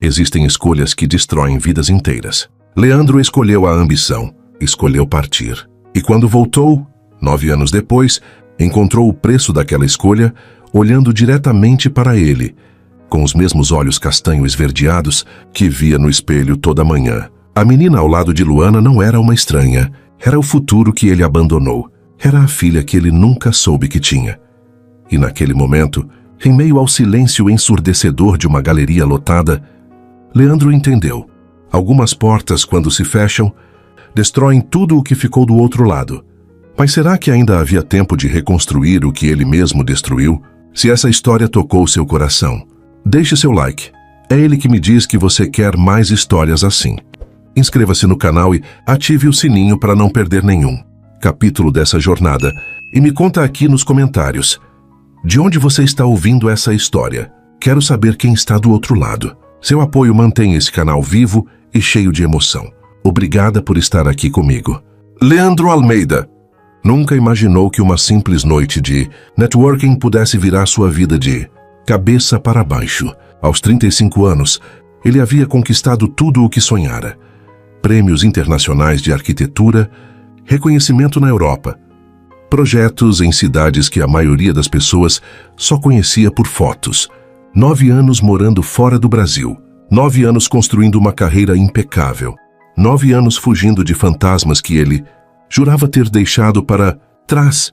Existem escolhas que destroem vidas inteiras. Leandro escolheu a ambição, escolheu partir. E quando voltou, 9 anos depois, encontrou o preço daquela escolha olhando diretamente para ele, com os mesmos olhos castanho esverdeados que via no espelho toda manhã. A menina ao lado de Luana não era uma estranha, era o futuro que ele abandonou. Era a filha que ele nunca soube que tinha. E naquele momento, em meio ao silêncio ensurdecedor de uma galeria lotada, Leandro entendeu. Algumas portas, quando se fecham, destroem tudo o que ficou do outro lado. Mas será que ainda havia tempo de reconstruir o que ele mesmo destruiu? Se essa história tocou seu coração, deixe seu like. É ele que me diz que você quer mais histórias assim. Inscreva-se no canal e ative o sininho para não perder nenhum capítulo dessa jornada. E me conta aqui nos comentários, de onde você está ouvindo essa história? Quero saber quem está do outro lado. Seu apoio mantém esse canal vivo e cheio de emoção. Obrigada por estar aqui comigo. Leandro Almeida nunca imaginou que uma simples noite de networking pudesse virar sua vida de cabeça para baixo. Aos 35 anos, ele havia conquistado tudo o que sonhara. Prêmios internacionais de arquitetura, reconhecimento na Europa, projetos em cidades que a maioria das pessoas só conhecia por fotos. 9 anos morando fora do Brasil. 9 anos construindo uma carreira impecável. 9 anos fugindo de fantasmas que ele jurava ter deixado para trás.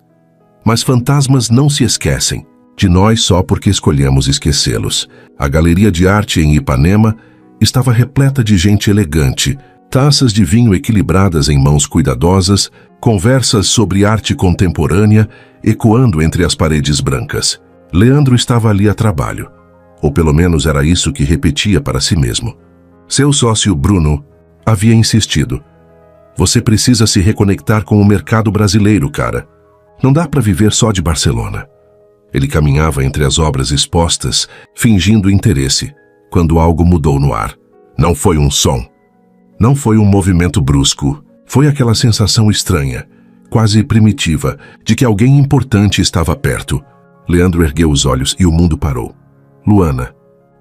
Mas fantasmas não se esquecem de nós só porque escolhemos esquecê-los. A galeria de arte em Ipanema estava repleta de gente elegante, taças de vinho equilibradas em mãos cuidadosas, conversas sobre arte contemporânea ecoando entre as paredes brancas. Leandro estava ali a trabalho, ou pelo menos era isso que repetia para si mesmo. Seu sócio Bruno havia insistido. Você precisa se reconectar com o mercado brasileiro, cara. Não dá para viver só de Barcelona. Ele caminhava entre as obras expostas, fingindo interesse, quando algo mudou no ar. Não foi um som. Não foi um movimento brusco. Foi aquela sensação estranha, quase primitiva, de que alguém importante estava perto. Leandro ergueu os olhos e o mundo parou. Luana.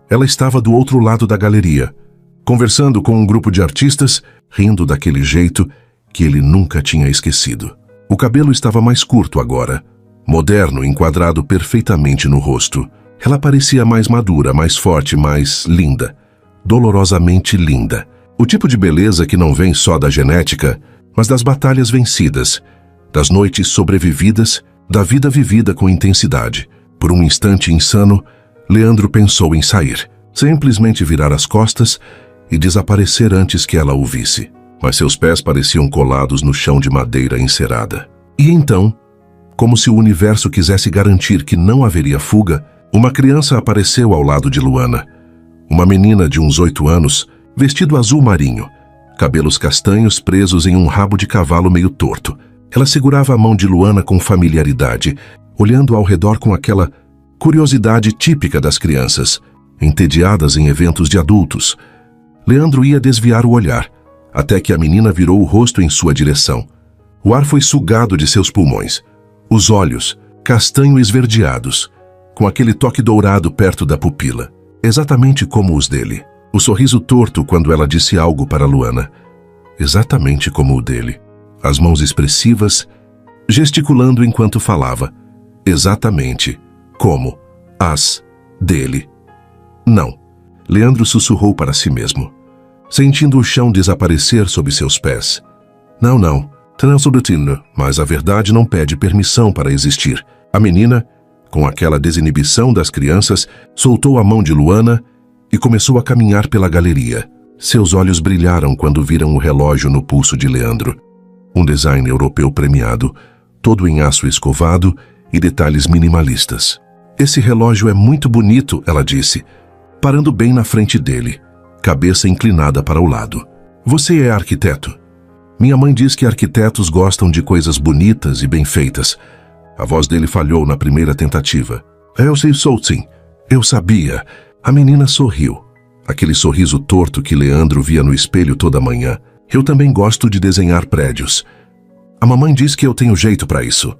Ela estava do outro lado da galeria, conversando com um grupo de artistas, rindo daquele jeito que ele nunca tinha esquecido. O cabelo estava mais curto agora, moderno, enquadrado perfeitamente no rosto. Ela parecia mais madura, mais forte, mais linda. Dolorosamente linda. O tipo de beleza que não vem só da genética, mas das batalhas vencidas, das noites sobrevividas, da vida vivida com intensidade. Por um instante insano, Leandro pensou em sair, simplesmente virar as costas e desaparecer antes que ela o visse. Mas seus pés pareciam colados no chão de madeira encerada. E então, como se o universo quisesse garantir que não haveria fuga, uma criança apareceu ao lado de Luana. Uma menina de uns 8 anos, vestido azul marinho, cabelos castanhos presos em um rabo de cavalo meio torto. Ela segurava a mão de Luana com familiaridade, olhando ao redor com aquela curiosidade típica das crianças, entediadas em eventos de adultos. Leandro ia desviar o olhar, até que a menina virou o rosto em sua direção. O ar foi sugado de seus pulmões. Os olhos, castanho esverdeados, com aquele toque dourado perto da pupila, exatamente como os dele. O sorriso torto quando ela disse algo para Luana, exatamente como o dele. As mãos expressivas, gesticulando enquanto falava, exatamente como as dele. Não, Leandro sussurrou para si mesmo, sentindo o chão desaparecer sob seus pés. Não, transubtino, mas a verdade não pede permissão para existir. A menina, com aquela desinibição das crianças, soltou a mão de Luana e começou a caminhar pela galeria. Seus olhos brilharam quando viram o relógio no pulso de Leandro. Um design europeu premiado, todo em aço escovado e detalhes minimalistas. Esse relógio é muito bonito, ela disse, parando bem na frente dele, cabeça inclinada para o lado. Você é arquiteto? Minha mãe diz que arquitetos gostam de coisas bonitas e bem feitas. A voz dele falhou na primeira tentativa. Eu sou sim. Eu sabia. A menina sorriu. Aquele sorriso torto que Leandro via no espelho toda manhã. Eu também gosto de desenhar prédios. A mamãe diz que eu tenho jeito para isso.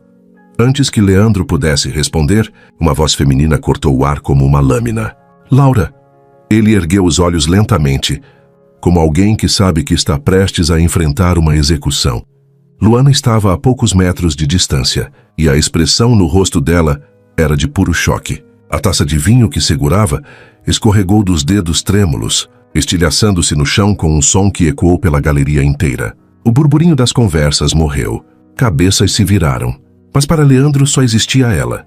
Antes que Leandro pudesse responder, uma voz feminina cortou o ar como uma lâmina. Laura, Ele ergueu os olhos lentamente, como alguém que sabe que está prestes a enfrentar uma execução. Luana estava a poucos metros de distância, e a expressão no rosto dela era de puro choque. A taça de vinho que segurava escorregou dos dedos trêmulos, estilhaçando-se no chão com um som que ecoou pela galeria inteira. O burburinho das conversas morreu. Cabeças se viraram. Mas para Leandro só existia ela,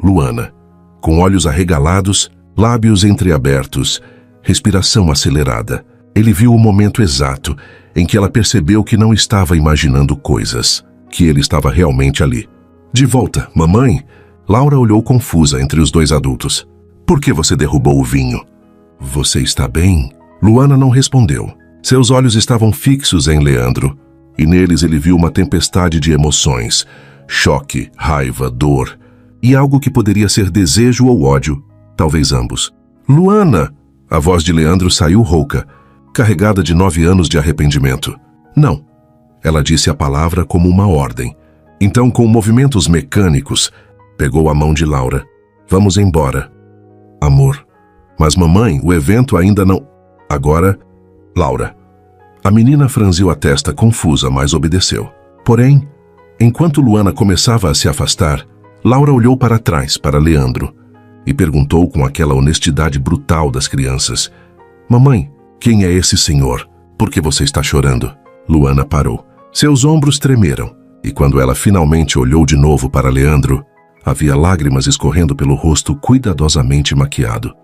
Luana, com olhos arregalados, lábios entreabertos, respiração acelerada. Ele viu o momento exato em que ela percebeu que não estava imaginando coisas, que ele estava realmente ali. De volta, mamãe? Laura olhou confusa entre os dois adultos. Por que você derrubou o vinho? Você está bem? Luana não respondeu. Seus olhos estavam fixos em Leandro, e neles ele viu uma tempestade de emoções, choque, raiva, dor, e algo que poderia ser desejo ou ódio, talvez ambos. Luana! A voz de Leandro saiu rouca, carregada de 9 anos de arrependimento. Não. Ela disse a palavra como uma ordem. Então, com movimentos mecânicos, pegou a mão de Laura. Vamos embora. Amor. Mas mamãe, o evento ainda não... Agora, Laura. A menina franziu a testa confusa, mas obedeceu. Porém, enquanto Luana começava a se afastar, Laura olhou para trás, para Leandro, e perguntou com aquela honestidade brutal das crianças. Mamãe, quem é esse senhor? Por que você está chorando? Luana parou. Seus ombros tremeram, e quando ela finalmente olhou de novo para Leandro, havia lágrimas escorrendo pelo rosto cuidadosamente maquiado.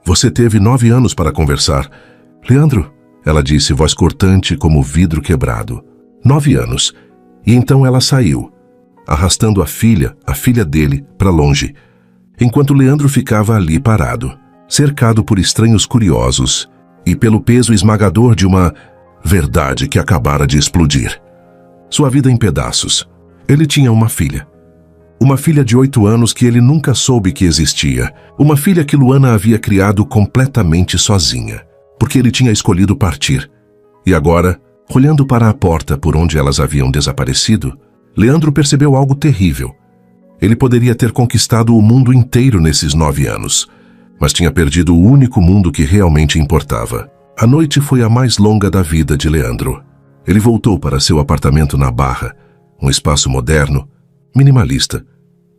Você teve 9 anos para conversar. Leandro, ela disse, voz cortante como vidro quebrado. 9 anos. E então ela saiu, arrastando a filha dele, para longe, enquanto Leandro ficava ali parado, cercado por estranhos curiosos e pelo peso esmagador de uma verdade que acabara de explodir. Sua vida em pedaços. Ele tinha uma filha. Uma filha de 8 anos que ele nunca soube que existia. Uma filha que Luana havia criado completamente sozinha, porque ele tinha escolhido partir. E agora, olhando para a porta por onde elas haviam desaparecido, Leandro percebeu algo terrível. Ele poderia ter conquistado o mundo inteiro nesses 9 anos, mas tinha perdido o único mundo que realmente importava. A noite foi a mais longa da vida de Leandro. Ele voltou para seu apartamento na Barra, um espaço moderno, minimalista,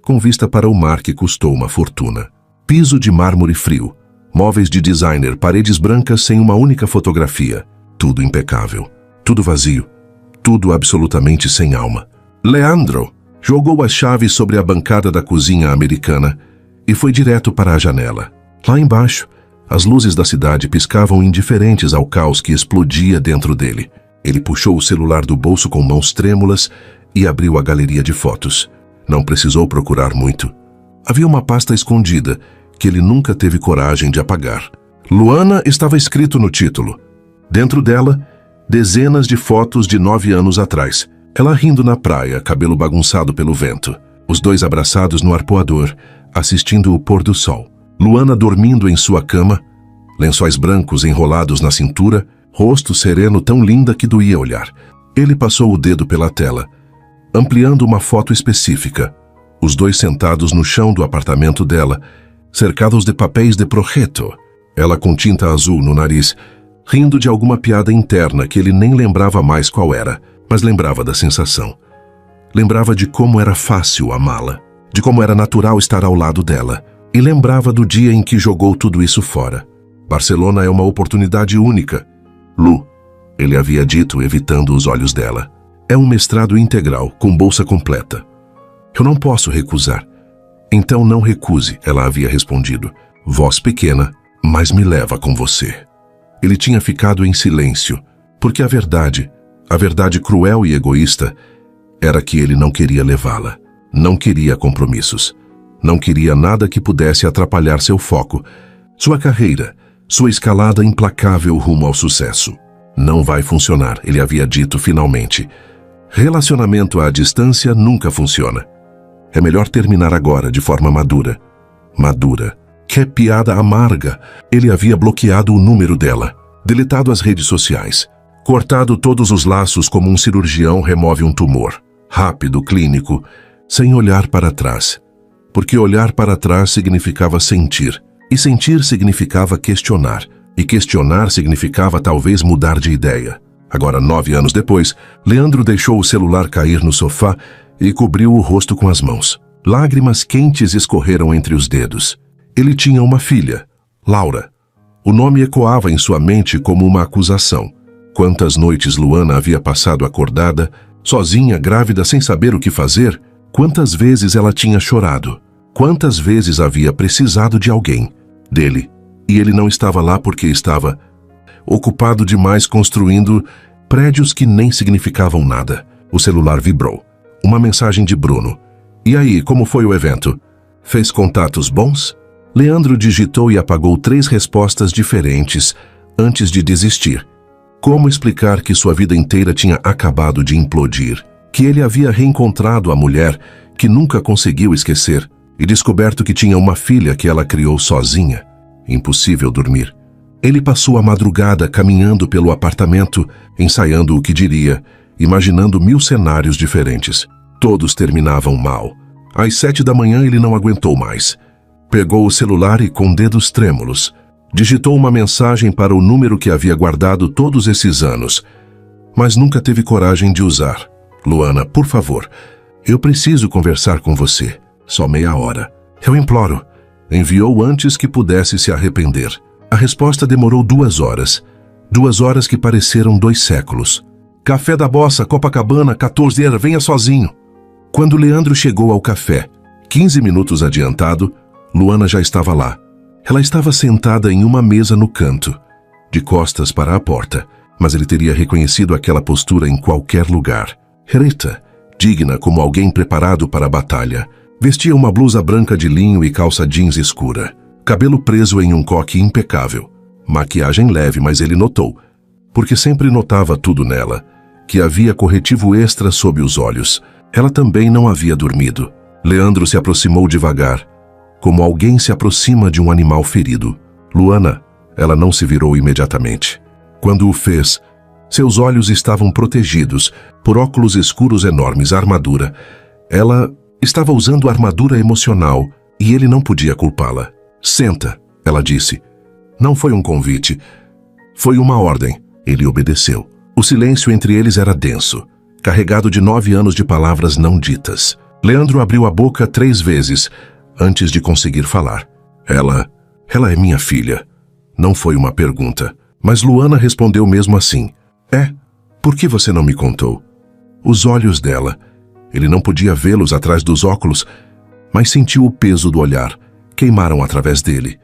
com vista para o mar que custou uma fortuna. Piso de mármore frio, móveis de designer, paredes brancas sem uma única fotografia. Tudo impecável, tudo vazio, tudo absolutamente sem alma. Leandro jogou as chaves sobre a bancada da cozinha americana e foi direto para a janela. Lá embaixo, as luzes da cidade piscavam indiferentes ao caos que explodia dentro dele. Ele puxou o celular do bolso com mãos trêmulas e abriu a galeria de fotos. Não precisou procurar muito. Havia uma pasta escondida que ele nunca teve coragem de apagar. Luana estava escrito no título. Dentro dela, dezenas de fotos de 9 anos atrás. Ela rindo na praia, cabelo bagunçado pelo vento. Os dois abraçados no arpoador, assistindo o pôr do sol. Luana dormindo em sua cama, lençóis brancos enrolados na cintura, rosto sereno tão linda que doía olhar. Ele passou o dedo pela tela, ampliando uma foto específica. Os dois sentados no chão do apartamento dela, cercados de papéis de projeto. Ela com tinta azul no nariz, rindo de alguma piada interna que ele nem lembrava mais qual era, mas lembrava da sensação. Lembrava de como era fácil amá-la, de como era natural estar ao lado dela, e lembrava do dia em que jogou tudo isso fora. Barcelona é uma oportunidade única. Lu, ele havia dito, evitando os olhos dela. É um mestrado integral, com bolsa completa. Eu não posso recusar. Então não recuse, ela havia respondido. Voz pequena, mas me leva com você. Ele tinha ficado em silêncio, porque a verdade cruel e egoísta, era que ele não queria levá-la. Não queria compromissos. Não queria nada que pudesse atrapalhar seu foco, sua carreira, sua escalada implacável rumo ao sucesso. Não vai funcionar, ele havia dito finalmente. Relacionamento à distância nunca funciona. É melhor terminar agora de forma madura. Madura. Que piada amarga. Ele havia bloqueado o número dela, deletado as redes sociais, cortado todos os laços como um cirurgião remove um tumor. Rápido, clínico, sem olhar para trás. Porque olhar para trás significava sentir. E sentir significava questionar. E questionar significava talvez mudar de ideia. Agora, 9 anos depois, Leandro deixou o celular cair no sofá e cobriu o rosto com as mãos. Lágrimas quentes escorreram entre os dedos. Ele tinha uma filha, Laura. O nome ecoava em sua mente como uma acusação. Quantas noites Luana havia passado acordada, sozinha, grávida, sem saber o que fazer? Quantas vezes ela tinha chorado? Quantas vezes havia precisado de alguém, dele, e ele não estava lá porque estava ocupado demais construindo prédios que nem significavam nada. O celular vibrou. Uma mensagem de Bruno. E aí, como foi o evento? Fez contatos bons? Leandro digitou e apagou 3 respostas diferentes antes de desistir. Como explicar que sua vida inteira tinha acabado de implodir? Que ele havia reencontrado a mulher que nunca conseguiu esquecer e descoberto que tinha uma filha que ela criou sozinha. Impossível dormir. Ele passou a madrugada caminhando pelo apartamento, ensaiando o que diria, imaginando 1000 cenários diferentes. Todos terminavam mal. Às 7 da manhã ele não aguentou mais. Pegou o celular e, com dedos trêmulos, digitou uma mensagem para o número que havia guardado todos esses anos, mas nunca teve coragem de usar. Luana, por favor, eu preciso conversar com você. Só meia hora. Eu imploro. Enviou antes que pudesse se arrepender. A resposta demorou 2 horas. 2 horas que pareceram 2 séculos. Café da Bossa, Copacabana, 14 horas, venha sozinho. Quando Leandro chegou ao café, 15 minutos adiantado, Luana já estava lá. Ela estava sentada em uma mesa no canto, de costas para a porta, mas ele teria reconhecido aquela postura em qualquer lugar. Ereta, digna como alguém preparado para a batalha, vestia uma blusa branca de linho e calça jeans escura, cabelo preso em um coque impecável, maquiagem leve, mas ele notou, porque sempre notava tudo nela, que havia corretivo extra sob os olhos. Ela também não havia dormido. Leandro se aproximou devagar, como alguém se aproxima de um animal ferido. Luana, ela não se virou imediatamente. Quando o fez, seus olhos estavam protegidos por óculos escuros enormes, armadura. Ela estava usando armadura emocional e ele não podia culpá-la. Senta, ela disse. Não foi um convite. Foi uma ordem. Ele obedeceu. O silêncio entre eles era denso, carregado de 9 anos de palavras não ditas. Leandro abriu a boca 3 vezes antes de conseguir falar. Ela é minha filha. Não foi uma pergunta, mas Luana respondeu mesmo assim. É? Por que você não me contou? Os olhos dela. Ele não podia vê-los atrás dos óculos, mas sentiu o peso do olhar. Queimaram através dele.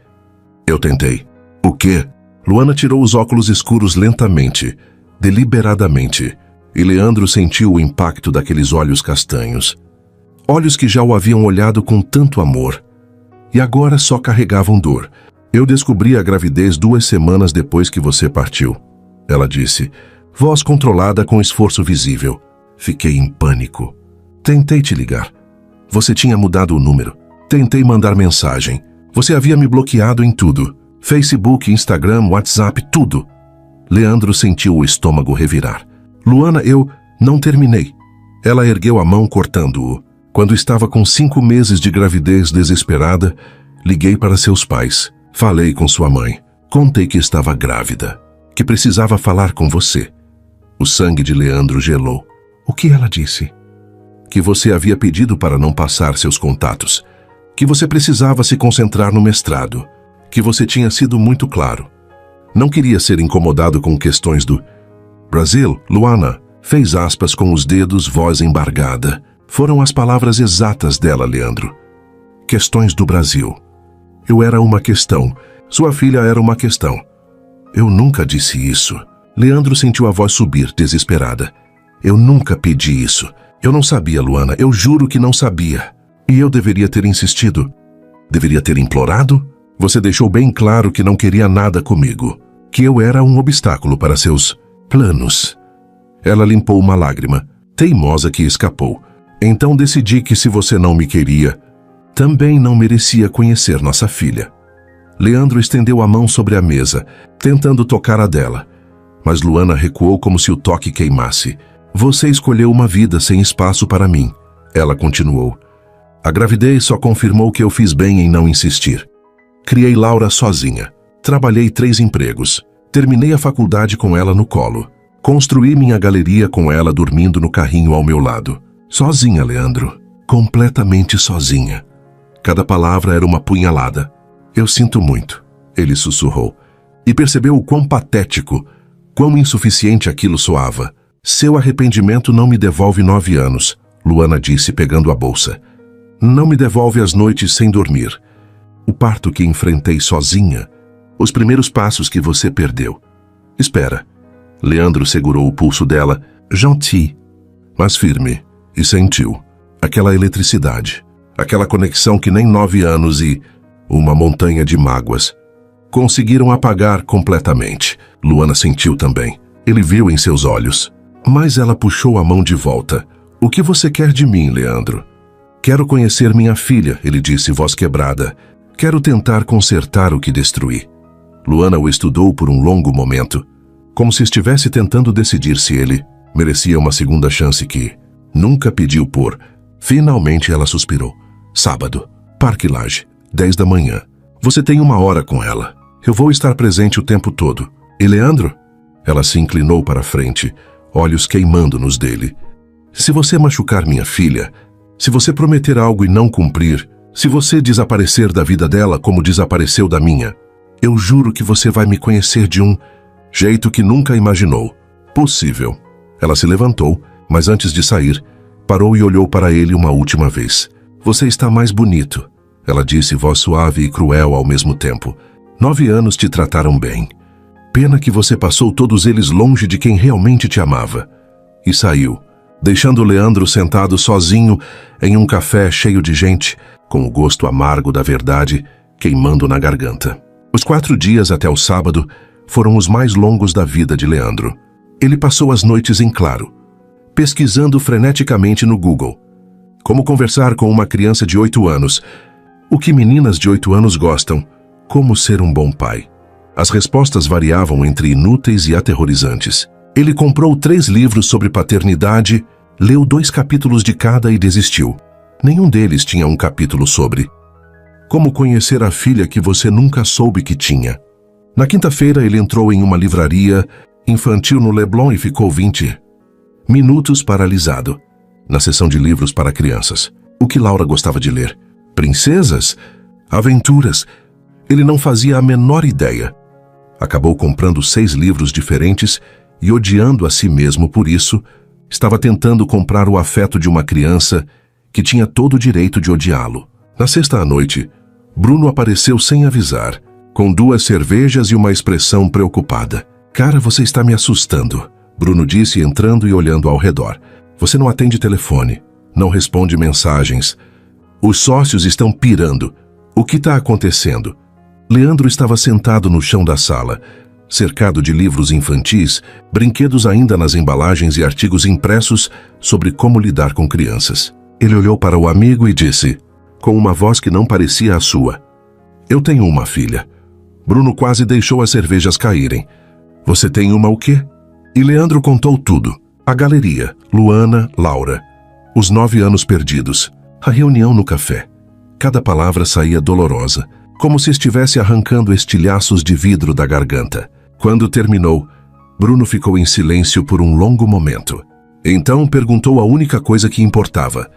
Eu tentei. O quê? Luana tirou os óculos escuros lentamente, deliberadamente, e Leandro sentiu o impacto daqueles olhos castanhos. Olhos que já o haviam olhado com tanto amor, e agora só carregavam dor. Eu descobri a gravidez 2 semanas depois que você partiu, ela disse, voz controlada com esforço visível. Fiquei em pânico. Tentei te ligar. Você tinha mudado o número. Tentei mandar mensagem. Você havia me bloqueado em tudo. Facebook, Instagram, WhatsApp, tudo. Leandro sentiu o estômago revirar. Luana, eu não terminei. Ela ergueu a mão cortando-o. Quando estava com 5 meses de gravidez desesperada, liguei para seus pais. Falei com sua mãe. Contei que estava grávida, que precisava falar com você. O sangue de Leandro gelou. O que ela disse? Que você havia pedido para não passar seus contatos. Que você precisava se concentrar no mestrado. Que você tinha sido muito claro. Não queria ser incomodado com questões do Brasil. Luana fez aspas com os dedos, voz embargada. Foram as palavras exatas dela, Leandro. Questões do Brasil. Eu era uma questão. Sua filha era uma questão. Eu nunca disse isso. Leandro sentiu a voz subir, desesperada. Eu nunca pedi isso. Eu não sabia, Luana. Eu juro que não sabia. E eu deveria ter insistido. Deveria ter implorado? Você deixou bem claro que não queria nada comigo. Que eu era um obstáculo para seus planos. Ela limpou uma lágrima, teimosa que escapou. Então decidi que se você não me queria, também não merecia conhecer nossa filha. Leandro estendeu a mão sobre a mesa, tentando tocar a dela. Mas Luana recuou como se o toque queimasse. Você escolheu uma vida sem espaço para mim. Ela continuou. A gravidez só confirmou que eu fiz bem em não insistir. Criei Laura sozinha. Trabalhei 3 empregos. Terminei a faculdade com ela no colo. Construí minha galeria com ela dormindo no carrinho ao meu lado. Sozinha, Leandro. Completamente sozinha. Cada palavra era uma punhalada. Eu sinto muito, ele sussurrou. E percebeu o quão patético, quão insuficiente aquilo soava. Seu arrependimento não me devolve 9 anos, Luana disse pegando a bolsa. Não me devolve as noites sem dormir. O parto que enfrentei sozinha. Os primeiros passos que você perdeu. Espera. Leandro segurou o pulso dela, gentil, mas firme, e sentiu. Aquela eletricidade. Aquela conexão que nem 9 anos e uma montanha de mágoas conseguiram apagar completamente. Luana sentiu também. Ele viu em seus olhos. Mas ela puxou a mão de volta. O que você quer de mim, Leandro? Quero conhecer minha filha, ele disse, voz quebrada. Quero tentar consertar o que destruí. Luana o estudou por um longo momento, como se estivesse tentando decidir se ele merecia uma segunda chance que nunca pediu por. Finalmente ela suspirou. Sábado, Parque Lage, 10 da manhã. Você tem 1 hora com ela. Eu vou estar presente o tempo todo. E Leandro? Ela se inclinou para a frente, olhos queimando nos dele. Se você machucar minha filha, se você prometer algo e não cumprir, se você desaparecer da vida dela como desapareceu da minha, eu juro que você vai me conhecer de um jeito que nunca imaginou. Possível. Ela se levantou, mas antes de sair, parou e olhou para ele uma última vez. Você está mais bonito, ela disse, voz suave e cruel ao mesmo tempo. 9 anos te trataram bem. Pena que você passou todos eles longe de quem realmente te amava. E saiu, deixando Leandro sentado sozinho em um café cheio de gente, com o gosto amargo da verdade queimando na garganta. Os 4 dias até o sábado foram os mais longos da vida de Leandro. Ele passou as noites em claro, pesquisando freneticamente no Google. Como conversar com uma criança de 8 anos? O que meninas de 8 anos gostam? Como ser um bom pai? As respostas variavam entre inúteis e aterrorizantes. Ele comprou 3 livros sobre paternidade, leu 2 capítulos de cada e desistiu. Nenhum deles tinha um capítulo sobre como conhecer a filha que você nunca soube que tinha. Na quinta-feira ele entrou em uma livraria infantil no Leblon e ficou 20 minutos paralisado. Na seção de livros para crianças. O que Laura gostava de ler? Princesas? Aventuras? Ele não fazia a menor ideia. Acabou comprando 6 livros diferentes e, odiando a si mesmo por isso, estava tentando comprar o afeto de uma criança que tinha todo o direito de odiá-lo. Na sexta à noite, Bruno apareceu sem avisar, com 2 cervejas e uma expressão preocupada. Cara, você está me assustando, Bruno disse entrando e olhando ao redor. Você não atende telefone, não responde mensagens. Os sócios estão pirando. O que está acontecendo? Leandro estava sentado no chão da sala, cercado de livros infantis, brinquedos ainda nas embalagens e artigos impressos sobre como lidar com crianças. Ele olhou para o amigo e disse, com uma voz que não parecia a sua, eu tenho uma filha. Bruno quase deixou as cervejas caírem. Você tem uma o quê? E Leandro contou tudo. A galeria, Luana, Laura, os 9 anos perdidos, a reunião no café. Cada palavra saía dolorosa, como se estivesse arrancando estilhaços de vidro da garganta. Quando terminou, Bruno ficou em silêncio por um longo momento. Então perguntou a única coisa que importava.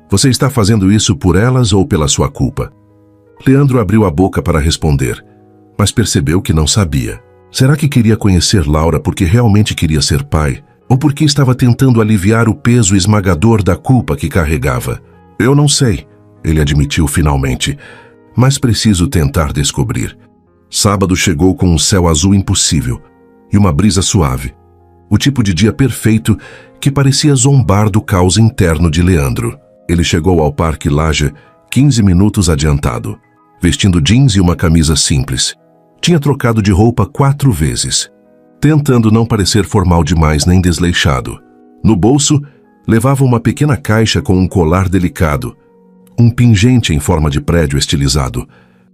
Você está fazendo isso por elas ou pela sua culpa? Leandro abriu a boca para responder, mas percebeu que não sabia. Será que queria conhecer Laura porque realmente queria ser pai? Ou porque estava tentando aliviar o peso esmagador da culpa que carregava? Eu não sei, ele admitiu finalmente, mas preciso tentar descobrir. Sábado chegou com um céu azul impossível e uma brisa suave. O tipo de dia perfeito que parecia zombar do caos interno de Leandro. Ele chegou ao Parque Lage 15 minutos adiantado, vestindo jeans e uma camisa simples. Tinha trocado de roupa 4 vezes, tentando não parecer formal demais nem desleixado. No bolso, levava uma pequena caixa com um colar delicado, um pingente em forma de prédio estilizado.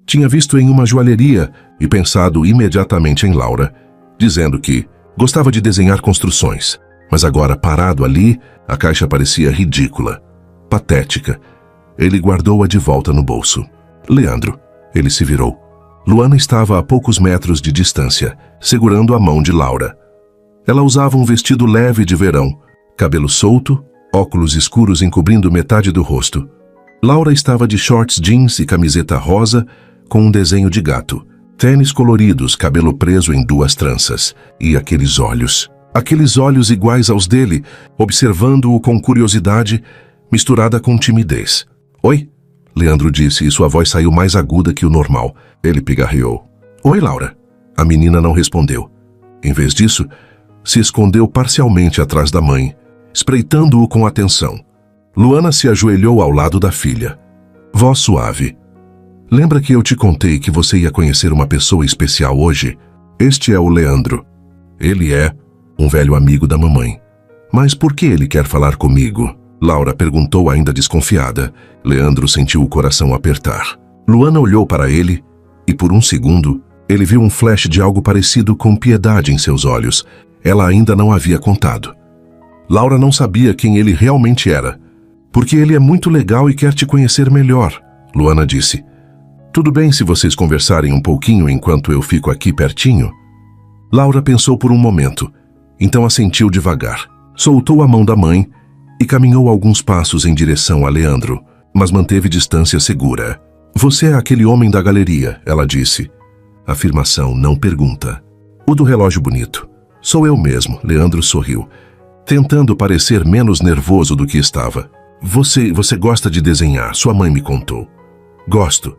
Tinha visto em uma joalheria e pensado imediatamente em Laura, dizendo que gostava de desenhar construções. Mas agora, parado ali, a caixa parecia ridícula, patética. Ele guardou-a de volta no bolso. Leandro, ele se virou. Luana estava a poucos metros de distância, segurando a mão de Laura. Ela usava um vestido leve de verão, cabelo solto, óculos escuros encobrindo metade do rosto. Laura estava de shorts jeans e camiseta rosa com um desenho de gato, tênis coloridos, cabelo preso em 2 tranças, e aqueles olhos iguais aos dele, observando-o com curiosidade, misturada com timidez. "Oi?", Leandro disse e sua voz saiu mais aguda que o normal. Ele pigarreou. "Oi, Laura." A menina não respondeu. Em vez disso, se escondeu parcialmente atrás da mãe, espreitando-o com atenção. Luana se ajoelhou ao lado da filha. Voz suave. "Lembra que eu te contei que você ia conhecer uma pessoa especial hoje? Este é o Leandro. Ele é um velho amigo da mamãe." "Mas por que ele quer falar comigo?", Laura perguntou ainda desconfiada. Leandro sentiu o coração apertar. Luana olhou para ele e, por um segundo, ele viu um flash de algo parecido com piedade em seus olhos. Ela ainda não havia contado. Laura não sabia quem ele realmente era. "Porque ele é muito legal e quer te conhecer melhor", Luana disse. "Tudo bem se vocês conversarem um pouquinho enquanto eu fico aqui pertinho?" Laura pensou por um momento, então assentiu devagar. Soltou a mão da mãe e caminhou alguns passos em direção a Leandro, mas manteve distância segura. "Você é aquele homem da galeria", ela disse. Afirmação, não pergunta. "O do relógio bonito." "Sou eu mesmo", Leandro sorriu, tentando parecer menos nervoso do que estava. Você gosta de desenhar, sua mãe me contou." "Gosto."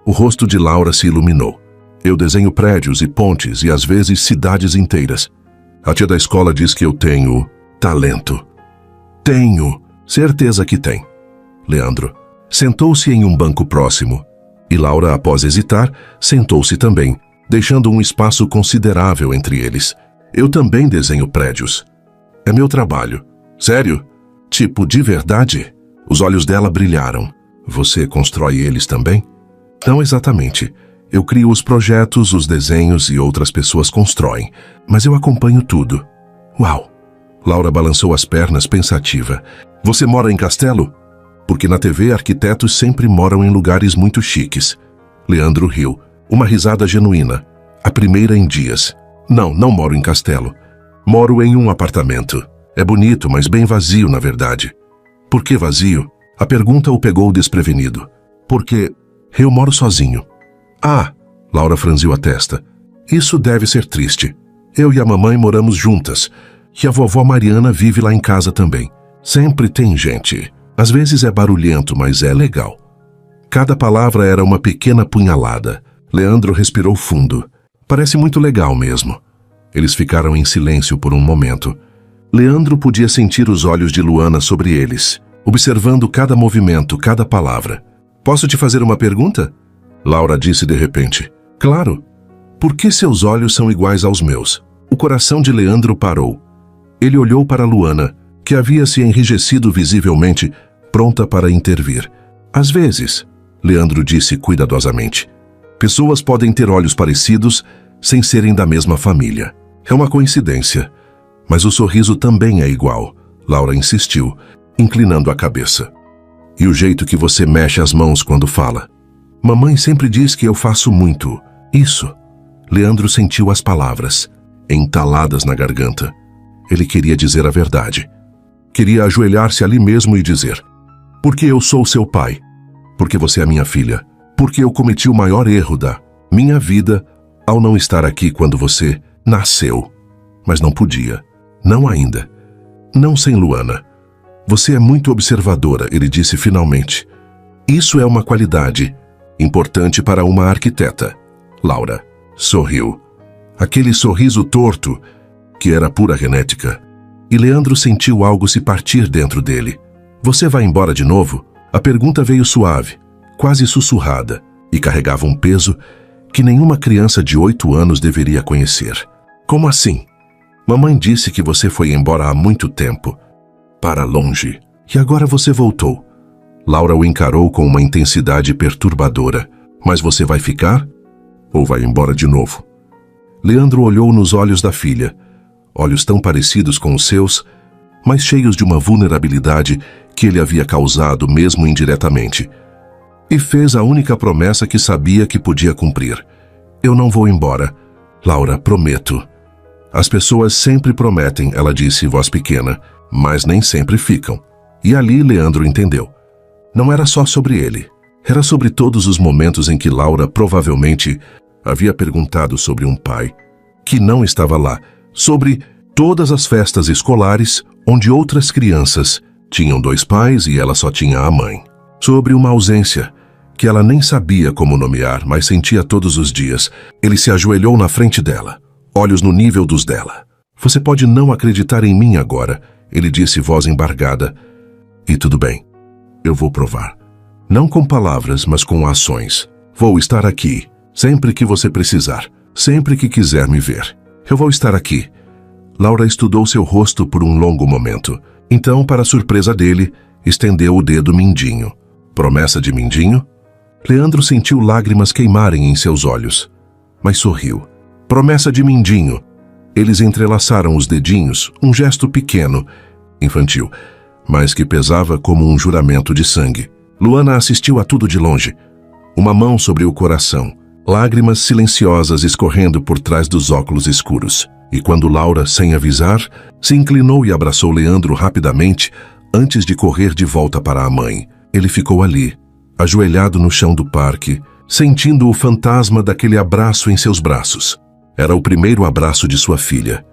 O rosto de Laura se iluminou. "Eu desenho prédios e pontes e às vezes cidades inteiras. A tia da escola diz que eu tenho talento." "Tenho. Certeza que tem." Leandro sentou-se em um banco próximo e Laura, após hesitar, sentou-se também, deixando um espaço considerável entre eles. "Eu também desenho prédios. É meu trabalho." "Sério? Tipo, de verdade?" Os olhos dela brilharam. "Você constrói eles também?" "Não exatamente. Eu crio os projetos, os desenhos e outras pessoas constroem, mas eu acompanho tudo." "Uau!" Laura balançou as pernas pensativa. "Você mora em castelo?" "Porque na TV arquitetos sempre moram em lugares muito chiques." Leandro riu, uma risada genuína. A primeira em dias. Não moro em castelo. Moro em um apartamento. É bonito, mas bem vazio, na verdade." "Por que vazio?" A pergunta o pegou desprevenido. "Porque eu moro sozinho." "Ah!" Laura franziu a testa. "Isso deve ser triste. Eu e a mamãe moramos juntas. E a vovó Mariana vive lá em casa também. Sempre tem gente. Às vezes é barulhento, mas é legal." Cada palavra era uma pequena punhalada. Leandro respirou fundo. "Parece muito legal mesmo." Eles ficaram em silêncio por um momento. Leandro podia sentir os olhos de Luana sobre eles, observando cada movimento, cada palavra. "Posso te fazer uma pergunta?" Laura disse de repente. "Claro." "Por que seus olhos são iguais aos meus?" O coração de Leandro parou. Ele olhou para Luana, que havia se enrijecido visivelmente, pronta para intervir. "Às vezes", Leandro disse cuidadosamente, "pessoas podem ter olhos parecidos sem serem da mesma família. É uma coincidência. Mas o sorriso também é igual", Laura insistiu, inclinando a cabeça. "E o jeito que você mexe as mãos quando fala. Mamãe sempre diz que eu faço muito isso." Leandro sentiu as palavras, entaladas na garganta. Ele queria dizer a verdade. Queria ajoelhar-se ali mesmo e dizer: "Porque eu sou seu pai. Porque você é minha filha. Porque eu cometi o maior erro da minha vida ao não estar aqui quando você nasceu." Mas não podia. Não ainda. Não sem Luana. "Você é muito observadora", ele disse finalmente. "Isso é uma qualidade importante para uma arquiteta." Laura sorriu. Aquele sorriso torto, que era pura genética. E Leandro sentiu algo se partir dentro dele. "Você vai embora de novo?" A pergunta veio suave, quase sussurrada, e carregava um peso que nenhuma criança de 8 anos deveria conhecer. "Como assim?" "Mamãe disse que você foi embora há muito tempo. Para longe. E agora você voltou." Laura o encarou com uma intensidade perturbadora. "Mas você vai ficar? Ou vai embora de novo?" Leandro olhou nos olhos da filha. Olhos tão parecidos com os seus, mas cheios de uma vulnerabilidade que ele havia causado mesmo indiretamente. E fez a única promessa que sabia que podia cumprir. Eu não vou embora. Laura, prometo. As pessoas sempre prometem, ela disse, voz pequena, mas nem sempre ficam. E ali Leandro entendeu. Não era só sobre ele. Era sobre todos os momentos em que Laura provavelmente havia perguntado sobre um pai que não estava lá, sobre todas as festas escolares onde outras crianças tinham 2 pais e ela só tinha a mãe, sobre uma ausência que ela nem sabia como nomear, mas sentia todos os dias. Ele se ajoelhou na frente dela, olhos no nível dos dela. Você pode não acreditar em mim agora, ele disse, voz embargada. E tudo bem, eu vou provar. Não com palavras, mas com ações. Vou estar aqui, sempre que você precisar, sempre que quiser me ver. Eu vou estar aqui. Laura estudou seu rosto por um longo momento. Então, para surpresa dele, estendeu o dedo mindinho. Promessa de mindinho? Leandro sentiu lágrimas queimarem em seus olhos, mas sorriu. Promessa de mindinho. Eles entrelaçaram os dedinhos, um gesto pequeno, infantil, mas que pesava como um juramento de sangue. Luana assistiu a tudo de longe. Uma mão sobre o coração, lágrimas silenciosas escorrendo por trás dos óculos escuros. E quando Laura, sem avisar, se inclinou e abraçou Leandro rapidamente, antes de correr de volta para a mãe, ele ficou ali, ajoelhado no chão do parque, sentindo o fantasma daquele abraço em seus braços. Era o primeiro abraço de sua filha,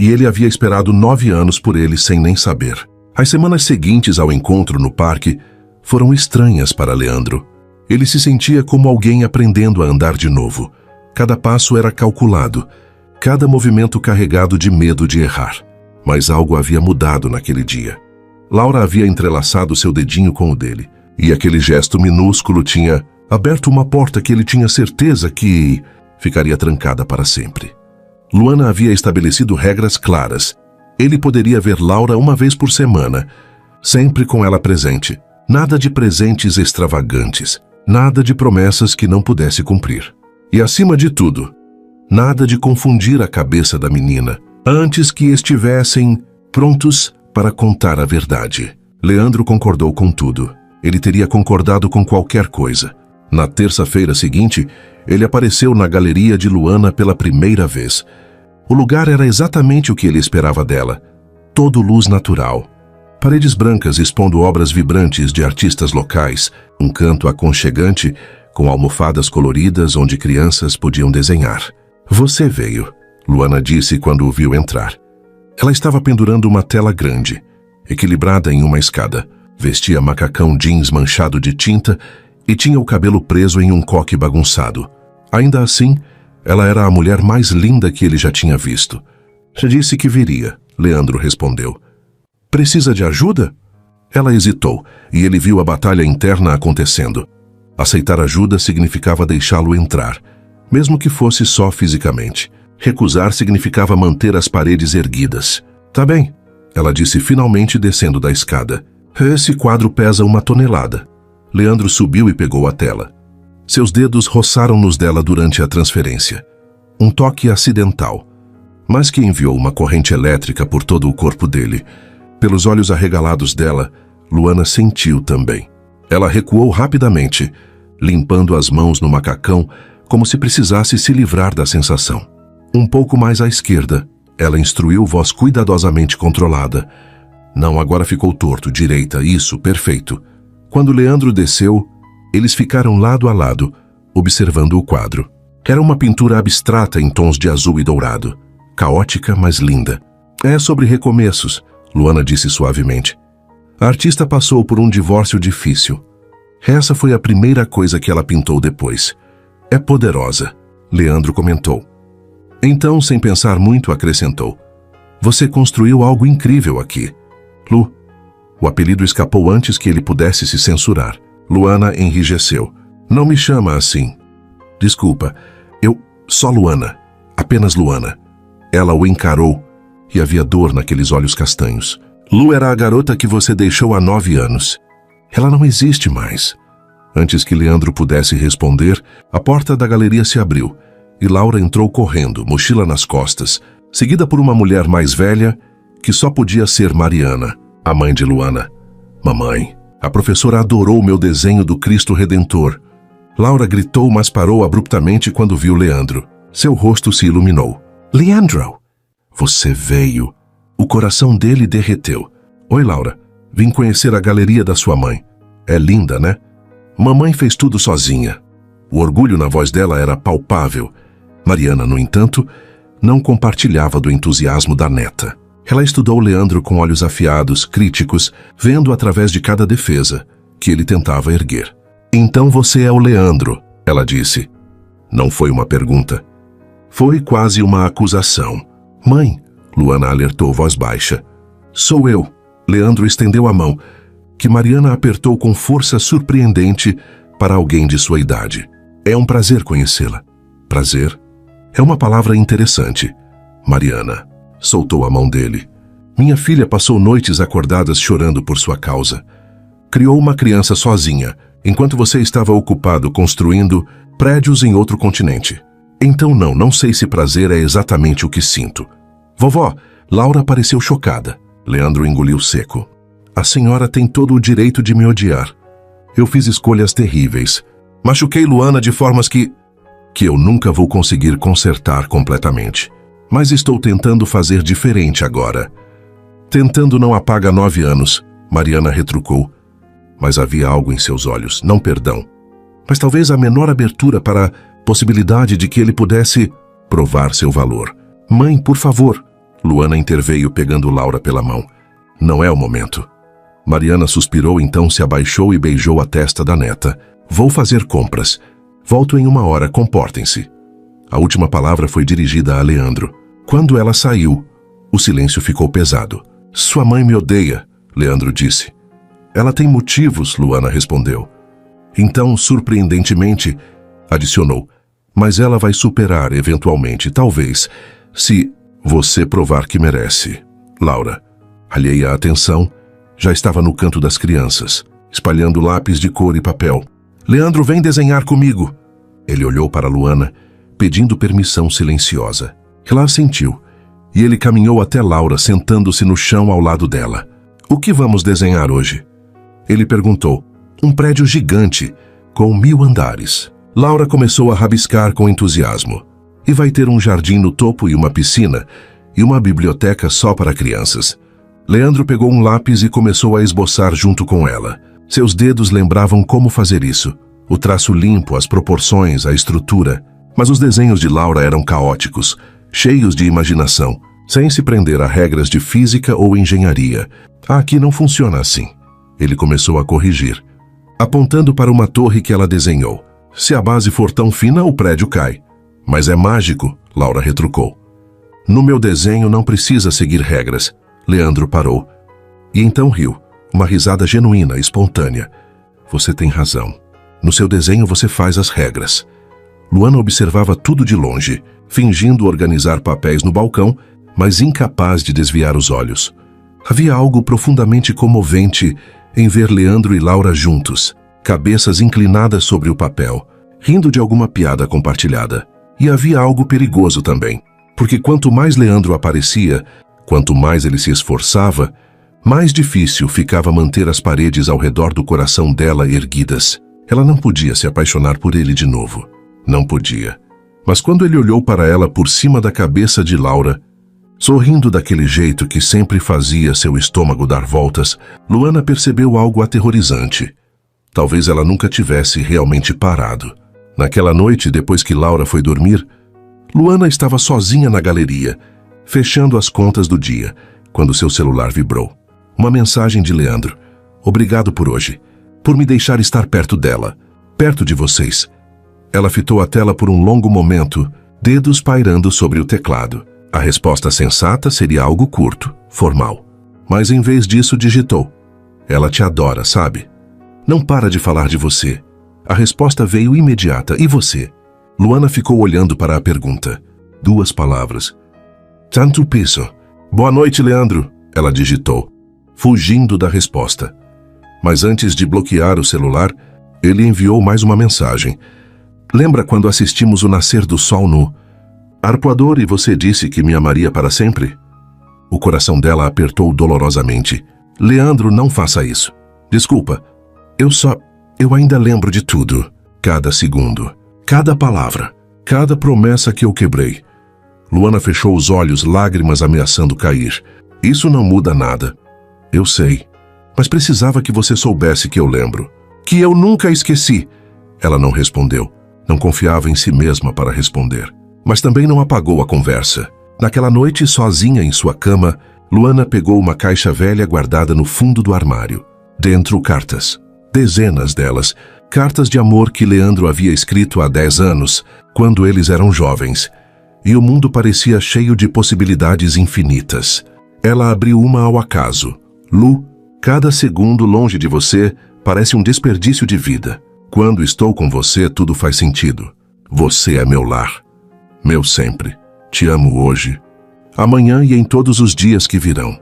e ele havia esperado 9 anos por ele sem nem saber. As semanas seguintes ao encontro no parque foram estranhas para Leandro. Ele se sentia como alguém aprendendo a andar de novo. Cada passo era calculado, cada movimento carregado de medo de errar. Mas algo havia mudado naquele dia. Laura havia entrelaçado seu dedinho com o dele, e aquele gesto minúsculo tinha aberto uma porta que ele tinha certeza que ficaria trancada para sempre. Luana havia estabelecido regras claras. Ele poderia ver Laura uma vez por semana, sempre com ela presente. Nada de presentes extravagantes, nada de promessas que não pudesse cumprir. E acima de tudo, nada de confundir a cabeça da menina, antes que estivessem prontos para contar a verdade. Leandro concordou com tudo. Ele teria concordado com qualquer coisa. Na terça-feira seguinte, ele apareceu na galeria de Luana pela primeira vez. O lugar era exatamente o que ele esperava dela. Todo luz natural. Paredes brancas expondo obras vibrantes de artistas locais, um canto aconchegante com almofadas coloridas onde crianças podiam desenhar. Você veio, Luana disse quando o viu entrar. Ela estava pendurando uma tela grande, equilibrada em uma escada. Vestia macacão jeans manchado de tinta e tinha o cabelo preso em um coque bagunçado. Ainda assim, ela era a mulher mais linda que ele já tinha visto. Disse que viria, Leandro respondeu. Precisa de ajuda? Ela hesitou, e ele viu a batalha interna acontecendo. Aceitar ajuda significava deixá-lo entrar, mesmo que fosse só fisicamente. Recusar significava manter as paredes erguidas. Tá bem, ela disse finalmente descendo da escada. Esse quadro pesa 1 tonelada. Leandro subiu e pegou a tela. Seus dedos roçaram nos dela durante a transferência. Um toque acidental, mas que enviou uma corrente elétrica por todo o corpo dele. Pelos olhos arregalados dela, Luana sentiu também. Ela recuou rapidamente, limpando as mãos no macacão, como se precisasse se livrar da sensação. Um pouco mais à esquerda, ela instruiu voz cuidadosamente controlada. Não, agora ficou torto, direita, isso, perfeito. Quando Leandro desceu, eles ficaram lado a lado, observando o quadro. Era uma pintura abstrata em tons de azul e dourado, caótica, mas linda. É sobre recomeços, Luana disse suavemente. A artista passou por um divórcio difícil. Essa foi a primeira coisa que ela pintou depois. É poderosa, Leandro comentou. Então, sem pensar muito, acrescentou. Você construiu algo incrível aqui. Lu. O apelido escapou antes que ele pudesse se censurar. Luana enrijeceu. Não me chama assim. Desculpa, só Luana. Apenas Luana. Ela o encarou e havia dor naqueles olhos castanhos. Lu era a garota que você deixou há 9 anos. Ela não existe mais. Antes que Leandro pudesse responder, a porta da galeria se abriu e Laura entrou correndo, mochila nas costas, seguida por uma mulher mais velha que só podia ser Mariana, a mãe de Luana. Mamãe, a professora adorou meu desenho do Cristo Redentor. Laura gritou, mas parou abruptamente quando viu Leandro. Seu rosto se iluminou. Leandro! Você veio. O coração dele derreteu. Oi, Laura. Vim conhecer a galeria da sua mãe. É linda, né? Mamãe fez tudo sozinha. O orgulho na voz dela era palpável. Mariana, no entanto, não compartilhava do entusiasmo da neta. Ela estudou Leandro com olhos afiados, críticos, vendo através de cada defesa que ele tentava erguer. Então você é o Leandro, ela disse. Não foi uma pergunta. Foi quase uma acusação. Mãe, Luana alertou voz baixa. Sou eu. Leandro estendeu a mão, que Mariana apertou com força surpreendente para alguém de sua idade. É um prazer conhecê-la. Prazer? É uma palavra interessante. Mariana soltou a mão dele. Minha filha passou noites acordadas chorando por sua causa. Criou uma criança sozinha, enquanto você estava ocupado construindo prédios em outro continente. Então não sei se prazer é exatamente o que sinto. Vovó, Laura pareceu chocada. Leandro engoliu seco. A senhora tem todo o direito de me odiar. Eu fiz escolhas terríveis. Machuquei Luana de formas que eu nunca vou conseguir consertar completamente. Mas estou tentando fazer diferente agora. Tentando não apaga 9 anos, Mariana retrucou. Mas havia algo em seus olhos, não perdão. Mas talvez a menor abertura para a possibilidade de que ele pudesse provar seu valor. Mãe, por favor. Luana interveio pegando Laura pela mão. Não é o momento. Mariana suspirou, então se abaixou e beijou a testa da neta. Vou fazer compras. Volto em 1 hora, comportem-se. A última palavra foi dirigida a Leandro. Quando ela saiu, o silêncio ficou pesado. Sua mãe me odeia, Leandro disse. Ela tem motivos, Luana respondeu. Então, surpreendentemente, adicionou, mas ela vai superar eventualmente, talvez, se você provar que merece. Laura, alheia à atenção, já estava no canto das crianças, espalhando lápis de cor e papel. Leandro, vem desenhar comigo. Ele olhou para Luana, pedindo permissão silenciosa. Ela assentiu, e ele caminhou até Laura, sentando-se no chão ao lado dela. O que vamos desenhar hoje? Ele perguntou. Um prédio gigante, com 1000 andares. Laura começou a rabiscar com entusiasmo. E vai ter um jardim no topo e uma piscina, e uma biblioteca só para crianças. Leandro pegou um lápis e começou a esboçar junto com ela. Seus dedos lembravam como fazer isso. O traço limpo, as proporções, a estrutura. Mas os desenhos de Laura eram caóticos, cheios de imaginação, sem se prender a regras de física ou engenharia. Aqui não funciona assim. Ele começou a corrigir, apontando para uma torre que ela desenhou. Se a base for tão fina, o prédio cai. Mas é mágico, Laura retrucou. No meu desenho não precisa seguir regras. Leandro parou. E então riu, uma risada genuína, espontânea. Você tem razão. No seu desenho você faz as regras. Luana observava tudo de longe, fingindo organizar papéis no balcão, mas incapaz de desviar os olhos. Havia algo profundamente comovente em ver Leandro e Laura juntos, cabeças inclinadas sobre o papel, rindo de alguma piada compartilhada. E havia algo perigoso também, porque quanto mais Leandro aparecia, quanto mais ele se esforçava, mais difícil ficava manter as paredes ao redor do coração dela erguidas. Ela não podia se apaixonar por ele de novo. Não podia. Mas quando ele olhou para ela por cima da cabeça de Laura, sorrindo daquele jeito que sempre fazia seu estômago dar voltas, Luana percebeu algo aterrorizante. Talvez ela nunca tivesse realmente parado. Naquela noite, depois que Laura foi dormir, Luana estava sozinha na galeria, fechando as contas do dia, quando seu celular vibrou. Uma mensagem de Leandro. Obrigado por hoje, por me deixar estar perto dela, perto de vocês. Ela fitou a tela por um longo momento, dedos pairando sobre o teclado. A resposta sensata seria algo curto, formal. Mas em vez disso digitou. Ela te adora, sabe? Não para de falar de você. A resposta veio imediata. E você? Luana ficou olhando para a pergunta. 2 palavras. Tanto peso. Boa noite, Leandro, ela digitou, fugindo da resposta. Mas antes de bloquear o celular, ele enviou mais uma mensagem. Lembra quando assistimos o nascer do sol no arpoador e você disse que me amaria para sempre? O coração dela apertou dolorosamente. Leandro, não faça isso. Desculpa. Eu ainda lembro de tudo. Cada segundo, cada palavra, cada promessa que eu quebrei. Luana fechou os olhos, lágrimas ameaçando cair. Isso não muda nada. Eu sei. Mas precisava que você soubesse que eu lembro. Que eu nunca esqueci. Ela não respondeu. Não confiava em si mesma para responder. Mas também não apagou a conversa. Naquela noite, sozinha em sua cama, Luana pegou uma caixa velha guardada no fundo do armário. Dentro, cartas. Dezenas delas. Cartas de amor que Leandro havia escrito há 10 anos, quando eles eram jovens. E o mundo parecia cheio de possibilidades infinitas. Ela abriu uma ao acaso. Lu, cada segundo longe de você parece um desperdício de vida. Quando estou com você, tudo faz sentido. Você é meu lar. Meu sempre. Te amo hoje, amanhã e em todos os dias que virão.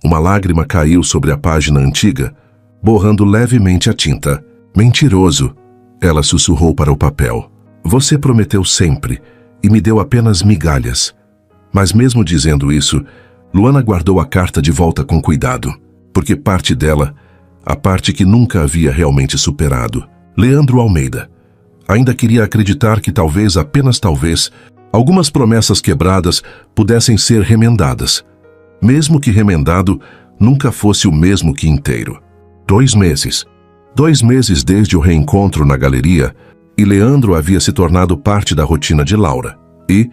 Uma lágrima caiu sobre a página antiga, borrando levemente a tinta. Mentiroso, ela sussurrou para o papel. Você prometeu sempre e me deu apenas migalhas. Mas mesmo dizendo isso, Luana guardou a carta de volta com cuidado, porque parte dela, a parte que nunca havia realmente superado, Leandro Almeida, ainda queria acreditar que talvez, apenas talvez, algumas promessas quebradas pudessem ser remendadas, mesmo que remendado nunca fosse o mesmo que inteiro. 2 meses. 2 meses desde o reencontro na galeria, e Leandro havia se tornado parte da rotina de Laura e,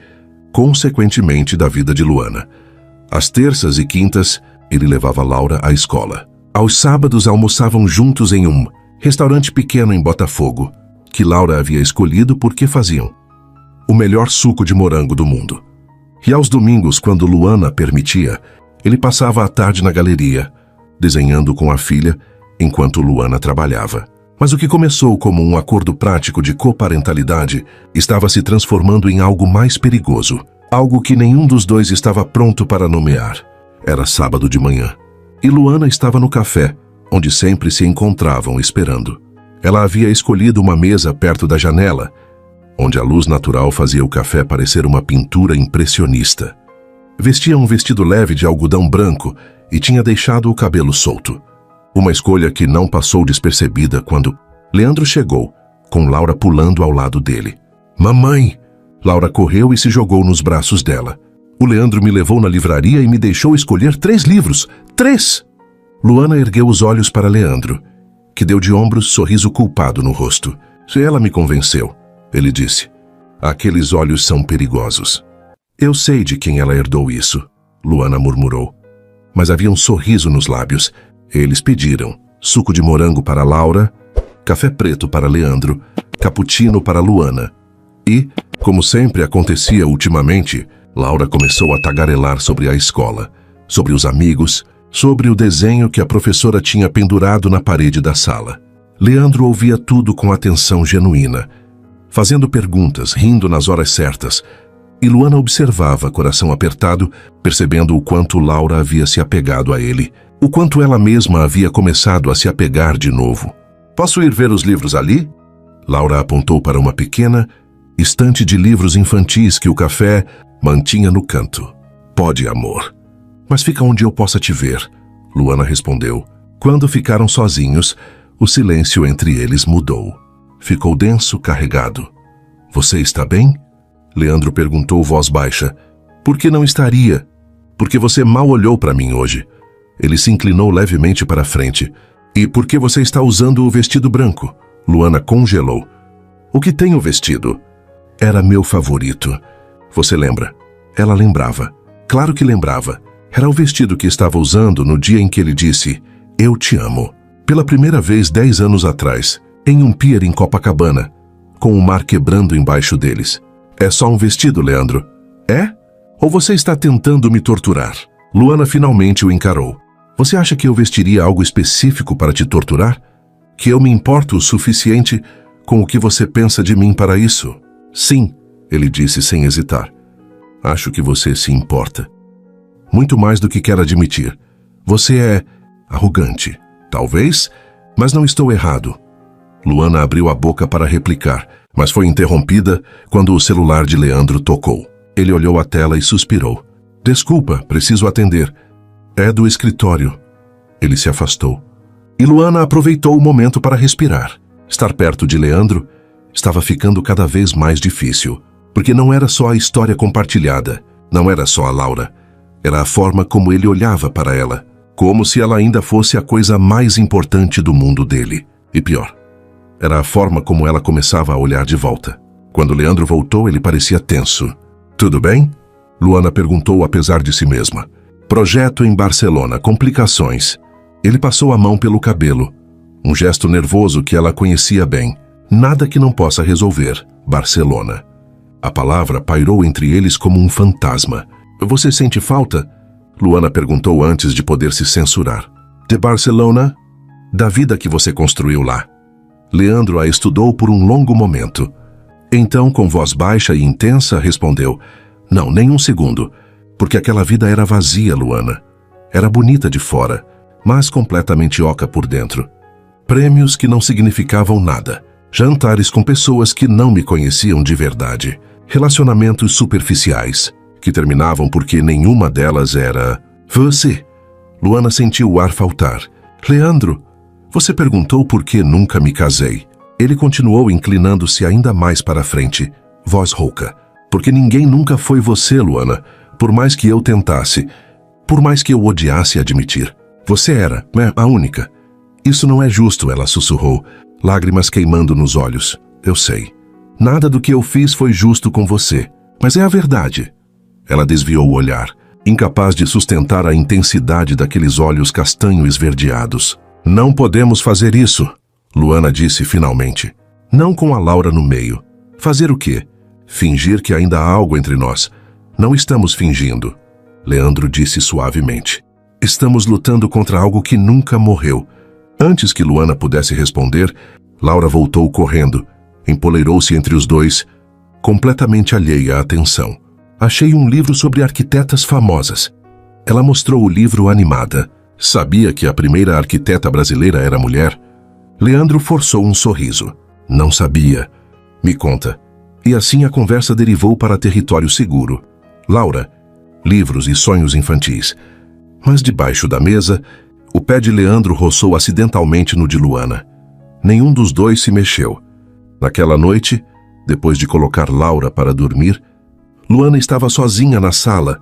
consequentemente, da vida de Luana. Às terças e quintas, ele levava Laura à escola. Aos sábados, almoçavam juntos em um restaurante pequeno em Botafogo, que Laura havia escolhido porque faziam o melhor suco de morango do mundo. E aos domingos, quando Luana permitia, ele passava a tarde na galeria, desenhando com a filha, enquanto Luana trabalhava. Mas o que começou como um acordo prático de coparentalidade estava se transformando em algo mais perigoso, algo que nenhum dos dois estava pronto para nomear. Era sábado de manhã, e Luana estava no café, onde sempre se encontravam esperando. Ela havia escolhido uma mesa perto da janela, onde a luz natural fazia o café parecer uma pintura impressionista. Vestia um vestido leve de algodão branco e tinha deixado o cabelo solto. Uma escolha que não passou despercebida quando Leandro chegou, com Laura pulando ao lado dele. Mamãe! Laura correu e se jogou nos braços dela. O Leandro me levou na livraria e me deixou escolher 3 livros. 3! Luana ergueu os olhos para Leandro, que deu de ombros, sorriso culpado no rosto. Se ela me convenceu, ele disse. Aqueles olhos são perigosos. Eu sei de quem ela herdou isso, Luana murmurou. Mas havia um sorriso nos lábios. Eles pediram suco de morango para Laura, café preto para Leandro, cappuccino para Luana. E, como sempre acontecia ultimamente, Laura começou a tagarelar sobre a escola, sobre os amigos, sobre o desenho que a professora tinha pendurado na parede da sala. Leandro ouvia tudo com atenção genuína, fazendo perguntas, rindo nas horas certas, e Luana observava, coração apertado, percebendo o quanto Laura havia se apegado a ele, o quanto ela mesma havia começado a se apegar de novo. Posso ir ver os livros ali? Laura apontou para uma pequena estante de livros infantis que o café mantinha no canto. Pode, amor. Mas fica onde eu possa te ver, Luana respondeu. Quando ficaram sozinhos, o silêncio entre eles mudou. Ficou denso, carregado. Você está bem? Leandro perguntou voz baixa. Por que não estaria? Porque você mal olhou para mim hoje. Ele se inclinou levemente para a frente. E por que você está usando o vestido branco? Luana congelou. O que tem o vestido? Era meu favorito. Você lembra? Ela lembrava. Claro que lembrava. Era o vestido que estava usando no dia em que ele disse, eu te amo. Pela primeira vez 10 anos atrás, em um pier em Copacabana, com o mar quebrando embaixo deles. É só um vestido, Leandro? É? Ou você está tentando me torturar? Luana finalmente o encarou. Você acha que eu vestiria algo específico para te torturar? Que eu me importo o suficiente com o que você pensa de mim para isso? Sim, ele disse sem hesitar. Acho que você se importa. Muito mais do que quer admitir. Você é arrogante, talvez, mas não estou errado. Luana abriu a boca para replicar, mas foi interrompida quando o celular de Leandro tocou. Ele olhou a tela e suspirou. Desculpa, preciso atender. É do escritório. Ele se afastou. E Luana aproveitou o momento para respirar. Estar perto de Leandro estava ficando cada vez mais difícil, porque não era só a história compartilhada, não era só a Laura, era a forma como ele olhava para ela, como se ela ainda fosse a coisa mais importante do mundo dele. E pior, era a forma como ela começava a olhar de volta. Quando Leandro voltou, ele parecia tenso. "Tudo bem?" Luana perguntou apesar de si mesma. "Projeto em Barcelona, complicações." Ele passou a mão pelo cabelo, um gesto nervoso que ela conhecia bem. Nada que não possa resolver, Barcelona. A palavra pairou entre eles como um fantasma. "Você sente falta?" Luana perguntou antes de poder se censurar. "De Barcelona?" "Da vida que você construiu lá." Leandro a estudou por um longo momento. Então, com voz baixa e intensa, respondeu: "Não, nem um segundo, porque aquela vida era vazia, Luana. Era bonita de fora, mas completamente oca por dentro. Prêmios que não significavam nada, jantares com pessoas que não me conheciam de verdade, relacionamentos superficiais, que terminavam porque nenhuma delas era você." Luana sentiu o ar faltar. "Leandro, você perguntou por que nunca me casei." Ele continuou inclinando-se ainda mais para a frente, voz rouca. "Porque ninguém nunca foi você, Luana, por mais que eu tentasse, por mais que eu odiasse admitir. Você era, a única." "Isso não é justo," ela sussurrou, lágrimas queimando nos olhos. "Eu sei. Nada do que eu fiz foi justo com você, mas é a verdade." Ela desviou o olhar, incapaz de sustentar a intensidade daqueles olhos castanho esverdeados. "Não podemos fazer isso," Luana disse finalmente. "Não com a Laura no meio. Fazer o quê? Fingir que ainda há algo entre nós. Não estamos fingindo." Leandro disse suavemente. "Estamos lutando contra algo que nunca morreu." Antes que Luana pudesse responder, Laura voltou correndo, empoleirou-se entre os dois, completamente alheia à atenção. "Achei um livro sobre arquitetas famosas." Ela mostrou o livro animada. Sabia que a primeira arquiteta brasileira era mulher? Leandro forçou um sorriso. "Não sabia. Me conta." E assim a conversa derivou para território seguro. Laura, livros e sonhos infantis. Mas debaixo da mesa, o pé de Leandro roçou acidentalmente no de Luana. Nenhum dos dois se mexeu. Naquela noite, depois de colocar Laura para dormir, Luana estava sozinha na sala,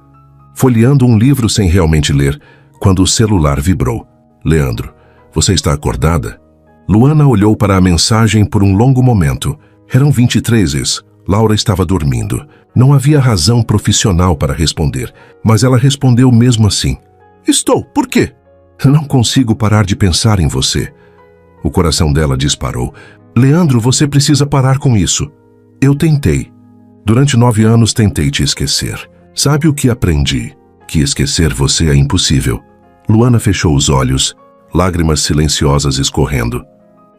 folheando um livro sem realmente ler, quando o celular vibrou. "Leandro, você está acordada?" Luana olhou para a mensagem por um longo momento. Eram 23. Laura estava dormindo. Não havia razão profissional para responder, mas ela respondeu mesmo assim. "Estou. Por quê?" "Não consigo parar de pensar em você." O coração dela disparou. "Leandro, você precisa parar com isso." "Eu tentei. Durante 9 anos tentei te esquecer. Sabe o que aprendi? Que esquecer você é impossível." Luana fechou os olhos, lágrimas silenciosas escorrendo.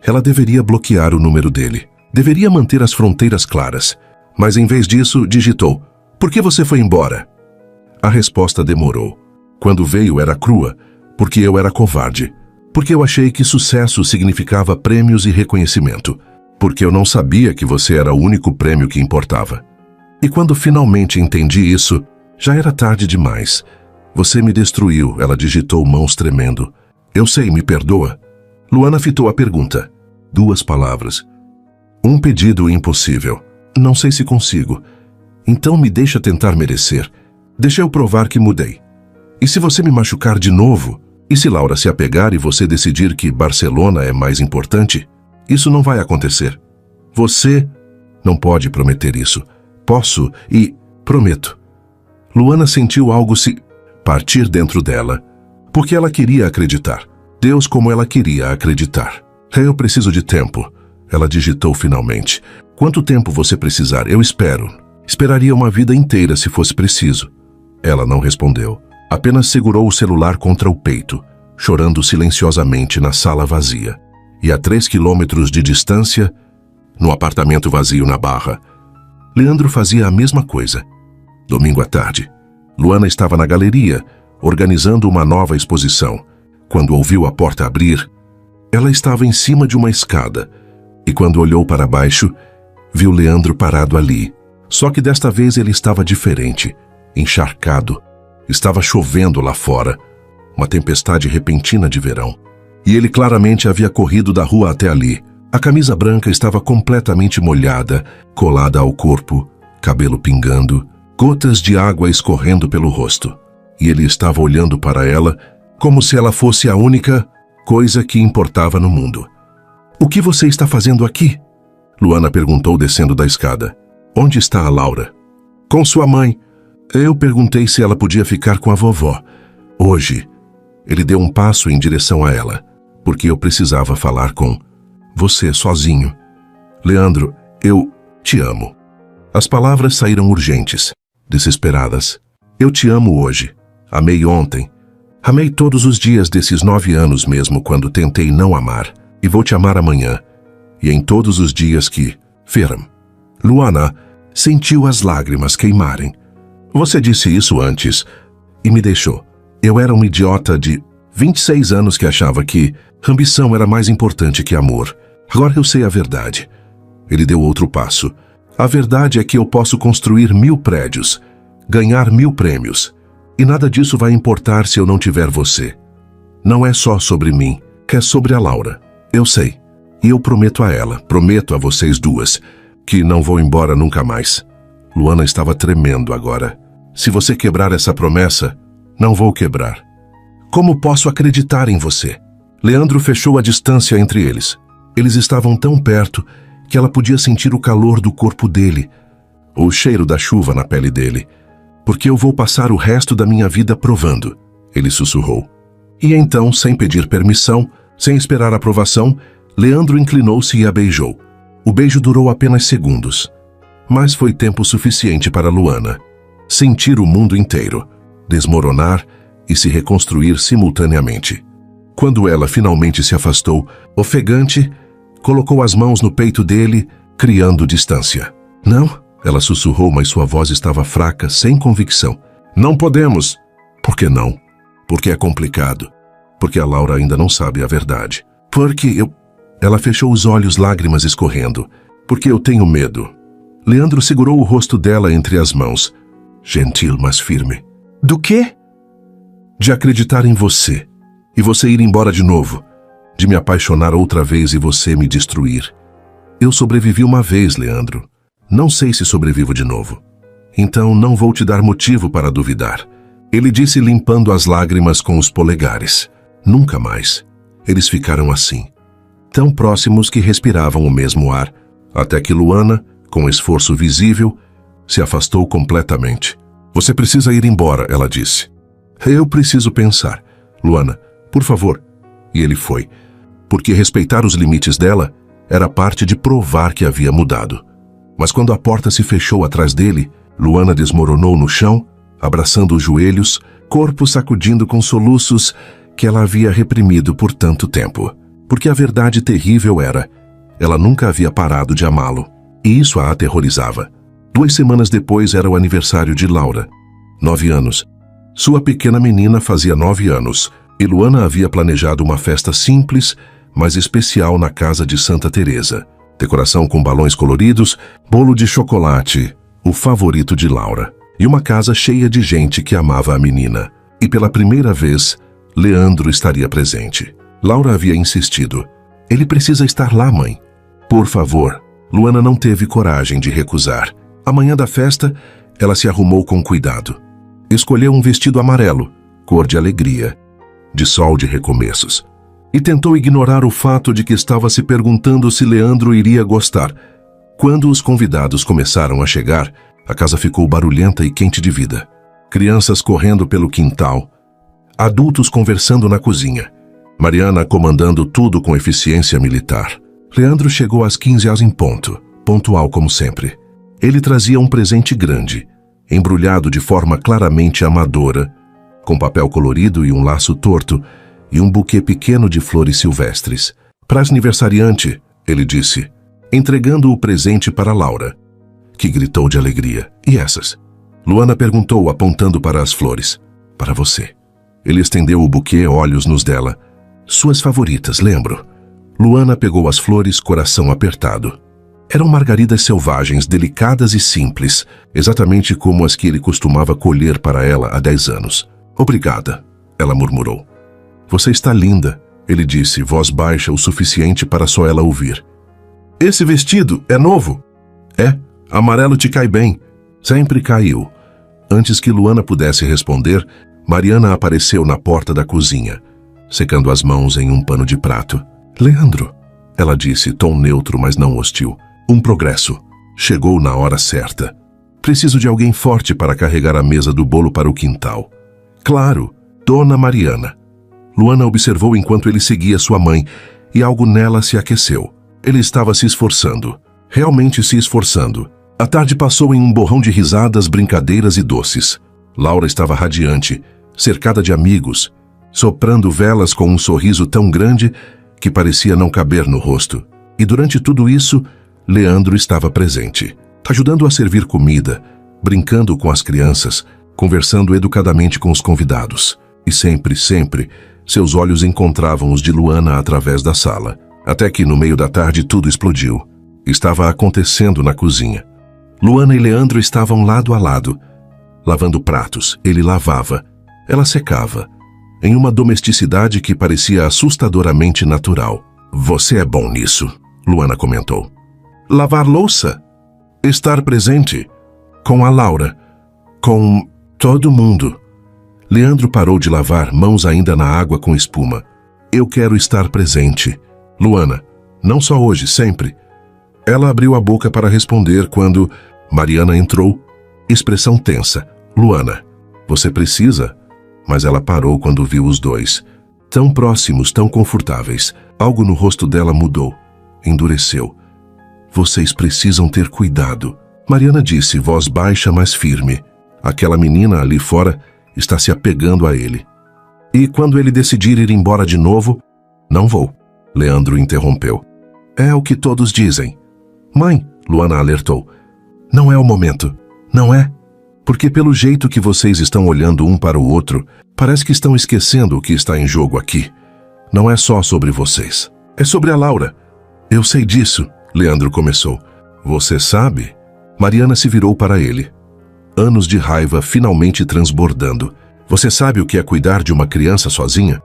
Ela deveria bloquear o número dele. Deveria manter as fronteiras claras. Mas em vez disso, digitou: "Por que você foi embora?" A resposta demorou. Quando veio era crua, porque eu era covarde. Porque eu achei que sucesso significava prêmios e reconhecimento. Porque eu não sabia que você era o único prêmio que importava. E quando finalmente entendi isso, já era tarde demais. Você me destruiu, ela digitou, mãos tremendo. "Eu sei, me perdoa." Luana fitou a pergunta. 2 palavras. "Um pedido impossível. Não sei se consigo. Então me deixa tentar merecer. Deixa eu provar que mudei. E se você me machucar de novo? E se Laura se apegar e você decidir que Barcelona é mais importante? Isso não vai acontecer. Você não pode prometer isso. Posso e prometo." Luana sentiu algo se partir dentro dela, porque ela queria acreditar. Deus, como ela queria acreditar. "Eu preciso de tempo," ela digitou finalmente. "Quanto tempo você precisar? Eu espero. Esperaria uma vida inteira se fosse preciso." Ela não respondeu. Apenas segurou o celular contra o peito, chorando silenciosamente na sala vazia. E a 3 quilômetros de distância, no apartamento vazio na Barra, Leandro fazia a mesma coisa. Domingo à tarde, Luana estava na galeria, organizando uma nova exposição. Quando ouviu a porta abrir, ela estava em cima de uma escada, e quando olhou para baixo, viu Leandro parado ali. Só que desta vez ele estava diferente, encharcado. Estava chovendo lá fora, uma tempestade repentina de verão. E ele claramente havia corrido da rua até ali, A camisa branca estava completamente molhada, colada ao corpo, cabelo pingando, gotas de água escorrendo pelo rosto. E ele estava olhando para ela como se ela fosse a única coisa que importava no mundo. "O que você está fazendo aqui?" Luana perguntou descendo da escada. "Onde está a Laura?" "Com sua mãe." Eu perguntei se ela podia ficar com a vovó. "Hoje." Ele deu um passo em direção a ela, porque eu precisava falar com você sozinho. "Leandro, eu te amo." As palavras saíram urgentes, desesperadas. "Eu te amo hoje. Amei ontem. Amei todos os dias desses 9 anos mesmo quando tentei não amar. E vou te amar amanhã. E em todos os dias que... Feram." Luana sentiu as lágrimas queimarem. "Você disse isso antes e me deixou. Eu era um idiota de 26 anos que achava que ambição era mais importante que amor. Agora eu sei a verdade." Ele deu outro passo. "A verdade é que eu posso construir 1000 prédios, ganhar 1000 prêmios. E nada disso vai importar se eu não tiver você. Não é só sobre mim, é sobre a Laura. Eu sei. E eu prometo a ela, prometo a vocês duas, que não vou embora nunca mais." Luana estava tremendo agora. "Se você quebrar essa promessa, não vou quebrar. Como posso acreditar em você?" Leandro fechou a distância entre eles. Eles estavam tão perto que ela podia sentir o calor do corpo dele, o cheiro da chuva na pele dele. "Porque eu vou passar o resto da minha vida provando", ele sussurrou. E então, sem pedir permissão, sem esperar aprovação, Leandro inclinou-se e a beijou. O beijo durou apenas segundos, mas foi tempo suficiente para Luana sentir o mundo inteiro, desmoronar e se reconstruir simultaneamente. Quando ela finalmente se afastou, ofegante, colocou as mãos no peito dele, criando distância. "Não?" Ela sussurrou, mas sua voz estava fraca, sem convicção. "Não podemos." "Por que não?" "Porque é complicado. Porque a Laura ainda não sabe a verdade. Porque eu..." Ela fechou os olhos, lágrimas escorrendo. "Porque eu tenho medo." Leandro segurou o rosto dela entre as mãos. Gentil, mas firme. "Do quê?" "De acreditar em você. E você ir embora de novo. De me apaixonar outra vez e você me destruir. Eu sobrevivi uma vez, Leandro. Não sei se sobrevivo de novo. Então não vou te dar motivo para duvidar." Ele disse, limpando as lágrimas com os polegares. Nunca mais. Eles ficaram assim, tão próximos que respiravam o mesmo ar, até que Luana, com esforço visível, se afastou completamente. "Você precisa ir embora", ela disse. "Eu preciso pensar. Luana, por favor." E ele foi, porque respeitar os limites dela era parte de provar que havia mudado. Mas quando a porta se fechou atrás dele, Luana desmoronou no chão, abraçando os joelhos, corpo sacudindo com soluços que ela havia reprimido por tanto tempo. Porque a verdade terrível era, ela nunca havia parado de amá-lo, e isso a aterrorizava. 2 semanas depois era o aniversário de Laura. 9 anos. Sua pequena menina fazia 9 anos, e Luana havia planejado uma festa simples, mas especial na casa de Santa Teresa. Decoração com balões coloridos, bolo de chocolate, o favorito de Laura, e uma casa cheia de gente que amava a menina. E pela primeira vez, Leandro estaria presente. Laura havia insistido. "Ele precisa estar lá, mãe." "Por favor." Luana não teve coragem de recusar. Amanhã da festa, ela se arrumou com cuidado. Escolheu um vestido amarelo, cor de alegria, de sol de recomeços. E tentou ignorar o fato de que estava se perguntando se Leandro iria gostar. Quando os convidados começaram a chegar, a casa ficou barulhenta e quente de vida. Crianças correndo pelo quintal, adultos conversando na cozinha, Mariana comandando tudo com eficiência militar. Leandro chegou às 15 horas em ponto, pontual como sempre. Ele trazia um presente grande, embrulhado de forma claramente amadora, com papel colorido e um laço torto, e um buquê pequeno de flores silvestres. "Para aniversariante", ele disse, entregando o presente para Laura, que gritou de alegria. "E essas?" Luana perguntou, apontando para as flores. "Para você." Ele estendeu o buquê, olhos nos dela. "Suas favoritas, lembro." Luana pegou as flores, coração apertado. Eram margaridas selvagens, delicadas e simples, exatamente como as que ele costumava colher para ela há 10 anos. "Obrigada", ela murmurou. "Você está linda", ele disse, voz baixa o suficiente para só ela ouvir. Esse vestido é novo. É, amarelo te cai bem. Sempre caiu. Antes que Luana pudesse responder, Mariana apareceu na porta da cozinha, secando as mãos em um pano de prato. Leandro, ela disse, tom neutro, mas não hostil. Um progresso. Chegou na hora certa. Preciso de alguém forte para carregar a mesa do bolo para o quintal. Claro, Dona Mariana. Luana observou enquanto ele seguia sua mãe, e algo nela se aqueceu. Ele estava se esforçando. Realmente se esforçando. A tarde passou em um borrão de risadas, brincadeiras e doces. Laura estava radiante, cercada de amigos, soprando velas com um sorriso tão grande que parecia não caber no rosto. E durante tudo isso, Leandro estava presente, ajudando a servir comida, brincando com as crianças, conversando educadamente com os convidados. E sempre, seus olhos encontravam os de Luana através da sala. Até que, no meio da tarde, tudo explodiu. Estava acontecendo na cozinha. Luana e Leandro estavam lado a lado, lavando pratos. Ele lavava, ela secava, em uma domesticidade que parecia assustadoramente natural. Você é bom nisso, Luana comentou. Lavar louça? Estar presente? Com a Laura? Com todo mundo? Leandro parou de lavar, mãos ainda na água com espuma. Eu quero estar presente. Luana, não só hoje, sempre. Ela abriu a boca para responder quando Mariana entrou, expressão tensa. Luana, você precisa? Mas ela parou quando viu os dois. Tão próximos, tão confortáveis. Algo no rosto dela mudou, endureceu. Vocês precisam ter cuidado. Mariana disse, voz baixa, mas firme. Aquela menina ali fora está se apegando a ele. E quando ele decidir ir embora de novo, não vou. Leandro interrompeu. É o que todos dizem. Mãe, Luana alertou. Não é o momento. Não é? Porque pelo jeito que vocês estão olhando um para o outro, parece que estão esquecendo o que está em jogo aqui. Não é só sobre vocês. É sobre a Laura. Eu sei disso, Leandro começou. Você sabe? Mariana se virou para ele. Anos de raiva finalmente transbordando. Você sabe o que é cuidar de uma criança sozinha?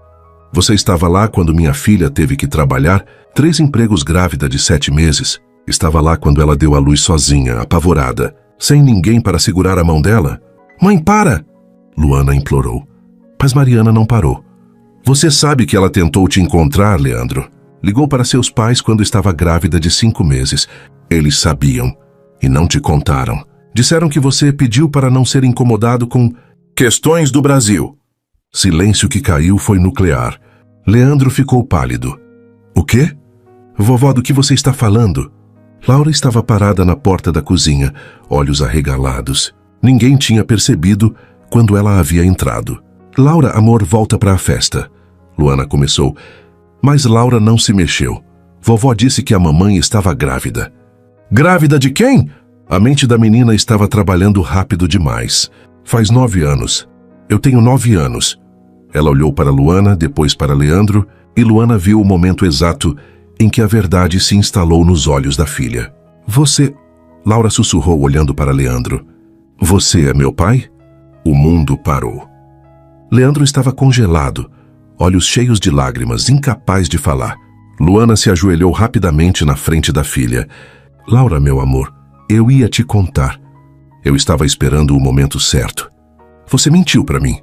Você estava lá quando minha filha teve que trabalhar 3 empregos grávida de 7 meses. Estava lá quando ela deu à luz sozinha, apavorada, sem ninguém para segurar a mão dela. Mãe, para! Luana implorou. Mas Mariana não parou. Você sabe que ela tentou te encontrar, Leandro. Ligou para seus pais quando estava grávida de 5 meses. Eles sabiam e não te contaram. Disseram que você pediu para não ser incomodado com questões do Brasil. Silêncio que caiu foi nuclear. Leandro ficou pálido. O quê? Vovó, do que você está falando? Laura estava parada na porta da cozinha, olhos arregalados. Ninguém tinha percebido quando ela havia entrado. Laura, amor, volta para a festa. Luana começou, mas Laura não se mexeu. Vovó disse que a mamãe estava grávida. Grávida de quem? A mente da menina estava trabalhando rápido demais. Faz 9 anos. Eu tenho 9 anos. Ela olhou para Luana, depois para Leandro, e Luana viu o momento exato em que a verdade se instalou nos olhos da filha. Você... Laura sussurrou olhando para Leandro. Você é meu pai? O mundo parou. Leandro estava congelado, olhos cheios de lágrimas, incapaz de falar. Luana se ajoelhou rapidamente na frente da filha. Laura, meu amor, eu ia te contar. Eu estava esperando o momento certo. Você mentiu para mim.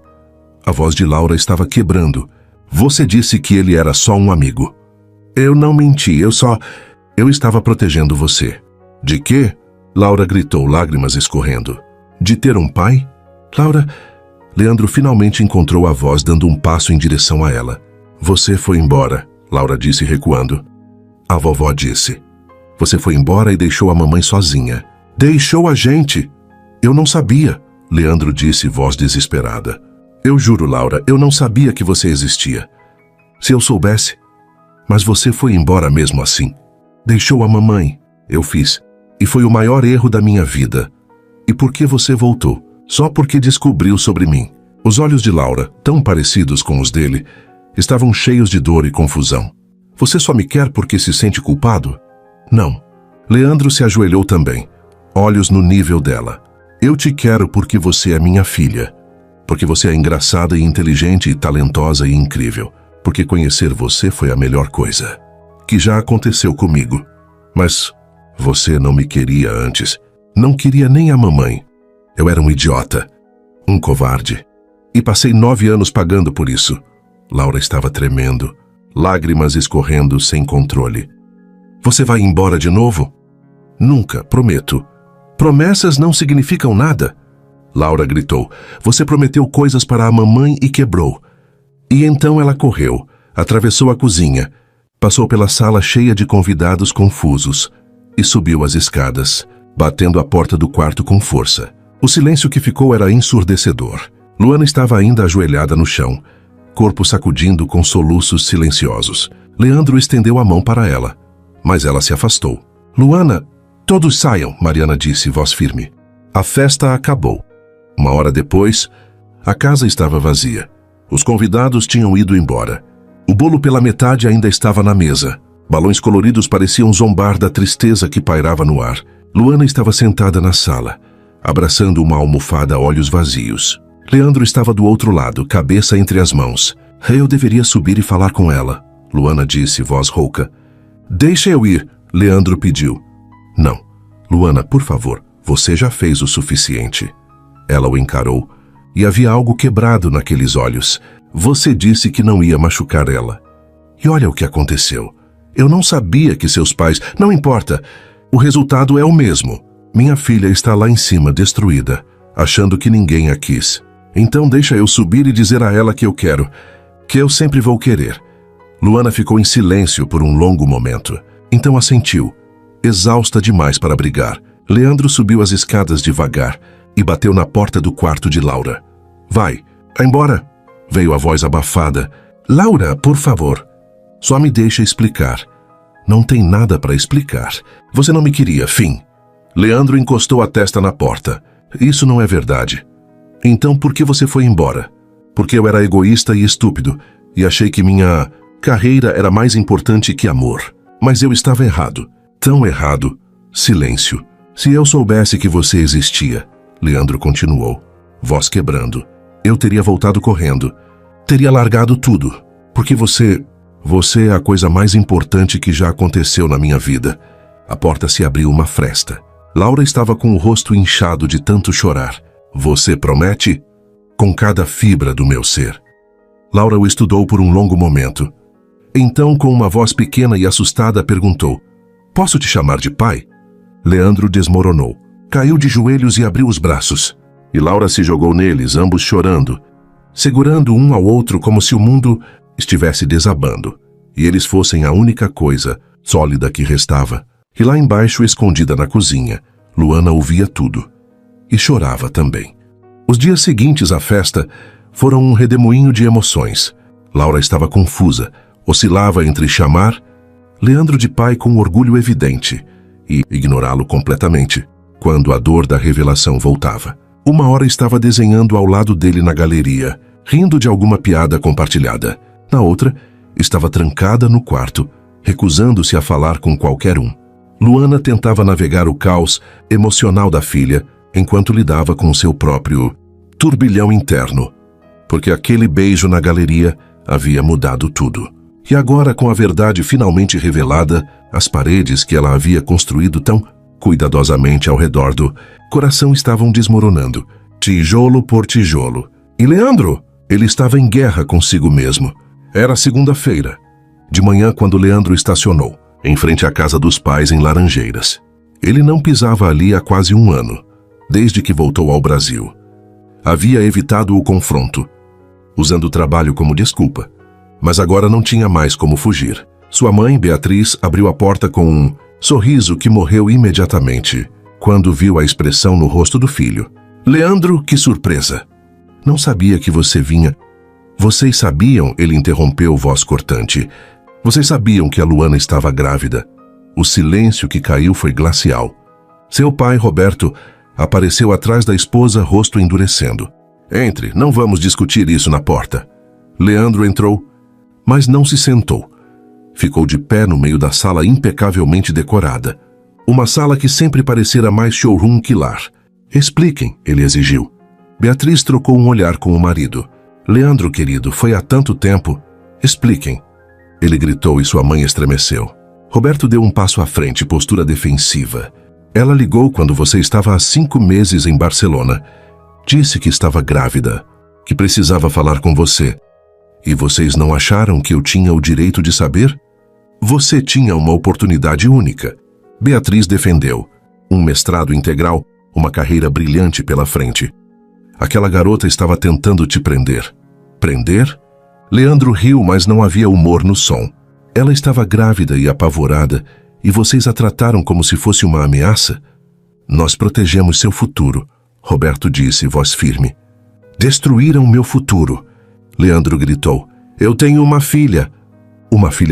A voz de Laura estava quebrando. Você disse que ele era só um amigo. Eu não menti, eu estava protegendo você. De quê? Laura gritou, lágrimas escorrendo. De ter um pai? Laura... Leandro finalmente encontrou a voz dando um passo em direção a ela. Você foi embora, Laura disse recuando. A vovó disse. Você foi embora e deixou a mamãe sozinha. Deixou a gente. Eu não sabia, Leandro disse, voz desesperada. Eu juro, Laura, eu não sabia que você existia. Se eu soubesse... Mas você foi embora mesmo assim. Deixou a mamãe. Eu fiz. E foi o maior erro da minha vida. E por que você voltou? Só porque descobriu sobre mim. Os olhos de Laura, tão parecidos com os dele, estavam cheios de dor e confusão. Você só me quer porque se sente culpado? Não. Leandro se ajoelhou também, olhos no nível dela. Eu te quero porque você é minha filha. Porque você é engraçada e inteligente e talentosa e incrível. Porque conhecer você foi a melhor coisa que já aconteceu comigo. Mas você não me queria antes. Não queria nem a mamãe. Eu era um idiota. Um covarde. E passei 9 anos pagando por isso. Laura estava tremendo. Lágrimas escorrendo sem controle. Você vai embora de novo? Nunca, prometo. Promessas não significam nada. Laura gritou. Você prometeu coisas para a mamãe e quebrou. E então ela correu, atravessou a cozinha, passou pela sala cheia de convidados confusos e subiu as escadas, batendo a porta do quarto com força. O silêncio que ficou era ensurdecedor. Luana estava ainda ajoelhada no chão, corpo sacudindo com soluços silenciosos. Leandro estendeu a mão para ela, mas ela se afastou. Luana, todos saiam, Mariana disse, voz firme. A festa acabou. 1 hora depois, a casa estava vazia. Os convidados tinham ido embora. O bolo pela metade ainda estava na mesa. Balões coloridos pareciam zombar da tristeza que pairava no ar. Luana estava sentada na sala, abraçando uma almofada a olhos vazios. Leandro estava do outro lado, cabeça entre as mãos. Eu deveria subir e falar com ela, Luana disse, voz rouca. Deixa eu ir, Leandro pediu. Não. Luana, por favor, você já fez o suficiente. Ela o encarou, e havia algo quebrado naqueles olhos. Você disse que não ia machucar ela. E olha o que aconteceu. Eu não sabia que seus pais... Não importa. O resultado é o mesmo. Minha filha está lá em cima, destruída, achando que ninguém a quis. Então deixa eu subir e dizer a ela que eu quero, que eu sempre vou querer. Luana ficou em silêncio por um longo momento. Então assentiu, exausta demais para brigar. Leandro subiu as escadas devagar e bateu na porta do quarto de Laura. Vai, embora, veio a voz abafada. Laura, por favor. Só me deixa explicar. Não tem nada para explicar. Você não me queria, fim. Leandro encostou a testa na porta. Isso não é verdade. Então por que você foi embora? Porque eu era egoísta e estúpido e achei que minha carreira era mais importante que amor. Mas eu estava errado. Tão errado. Silêncio. Se eu soubesse que você existia, Leandro continuou, voz quebrando, eu teria voltado correndo. Teria largado tudo. Porque você é a coisa mais importante que já aconteceu na minha vida. A porta se abriu uma fresta. Laura estava com o rosto inchado de tanto chorar. Você promete? Com cada fibra do meu ser. Laura o estudou por um longo momento. Então, com uma voz pequena e assustada, perguntou, posso te chamar de pai? Leandro desmoronou. Caiu de joelhos e abriu os braços. E Laura se jogou neles, ambos chorando, segurando um ao outro como se o mundo estivesse desabando, e eles fossem a única coisa sólida que restava. E lá embaixo, escondida na cozinha, Luana ouvia tudo. E chorava também. Os dias seguintes à festa foram um redemoinho de emoções. Laura estava confusa, oscilava entre chamar Leandro de pai com orgulho evidente e ignorá-lo completamente, quando a dor da revelação voltava. 1 hora estava desenhando ao lado dele na galeria, rindo de alguma piada compartilhada. Na outra, estava trancada no quarto, recusando-se a falar com qualquer um. Luana tentava navegar o caos emocional da filha, enquanto lidava com seu próprio turbilhão interno, porque aquele beijo na galeria havia mudado tudo. E agora, com a verdade finalmente revelada, as paredes que ela havia construído tão cuidadosamente ao redor do coração estavam desmoronando, tijolo por tijolo. E Leandro? Ele estava em guerra consigo mesmo. Era segunda-feira, de manhã, quando Leandro estacionou, em frente à casa dos pais em Laranjeiras. Ele não pisava ali há quase 1 ano, desde que voltou ao Brasil. Havia evitado o confronto, usando o trabalho como desculpa, mas agora não tinha mais como fugir. Sua mãe, Beatriz, abriu a porta com um sorriso que morreu imediatamente, quando viu a expressão no rosto do filho. Leandro, que surpresa! Não sabia que você vinha. Vocês sabiam, ele interrompeu, voz cortante. Vocês sabiam que a Luana estava grávida. O silêncio que caiu foi glacial. Seu pai, Roberto, apareceu atrás da esposa, rosto endurecendo. Entre, não vamos discutir isso na porta. Leandro entrou, mas não se sentou. Ficou de pé no meio da sala impecavelmente decorada. Uma sala que sempre parecera mais showroom que lar. Expliquem, ele exigiu. Beatriz trocou um olhar com o marido. Leandro, querido, foi há tanto tempo. Expliquem. Ele gritou e sua mãe estremeceu. Roberto deu um passo à frente, postura defensiva. Ela ligou quando você estava há 5 meses em Barcelona. Disse que estava grávida, que precisava falar com você. E vocês não acharam que eu tinha o direito de saber? Você tinha uma oportunidade única. Beatriz defendeu. Um mestrado integral, uma carreira brilhante pela frente. Aquela garota estava tentando te prender. Prender? Leandro riu, mas não havia humor no som. Ela estava grávida e apavorada, e vocês a trataram como se fosse uma ameaça? Nós protegemos seu futuro, Roberto disse, voz firme. Destruíram meu futuro, Leandro gritou. Eu tenho uma filha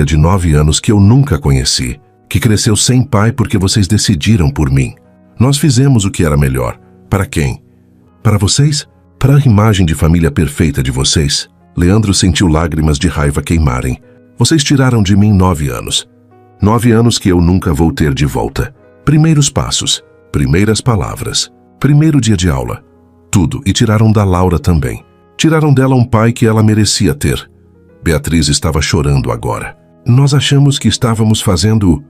de 9 anos que eu nunca conheci, que cresceu sem pai porque vocês decidiram por mim. Nós fizemos o que era melhor. Para quem? Para vocês? Para a imagem de família perfeita de vocês? Leandro sentiu lágrimas de raiva queimarem. Vocês tiraram de mim 9 anos. 9 anos que eu nunca vou ter de volta. Primeiros passos, primeiras palavras, primeiro dia de aula. Tudo, e tiraram da Laura também. Tiraram dela um pai que ela merecia ter. Beatriz estava chorando agora. Nós achamos que estávamos fazendo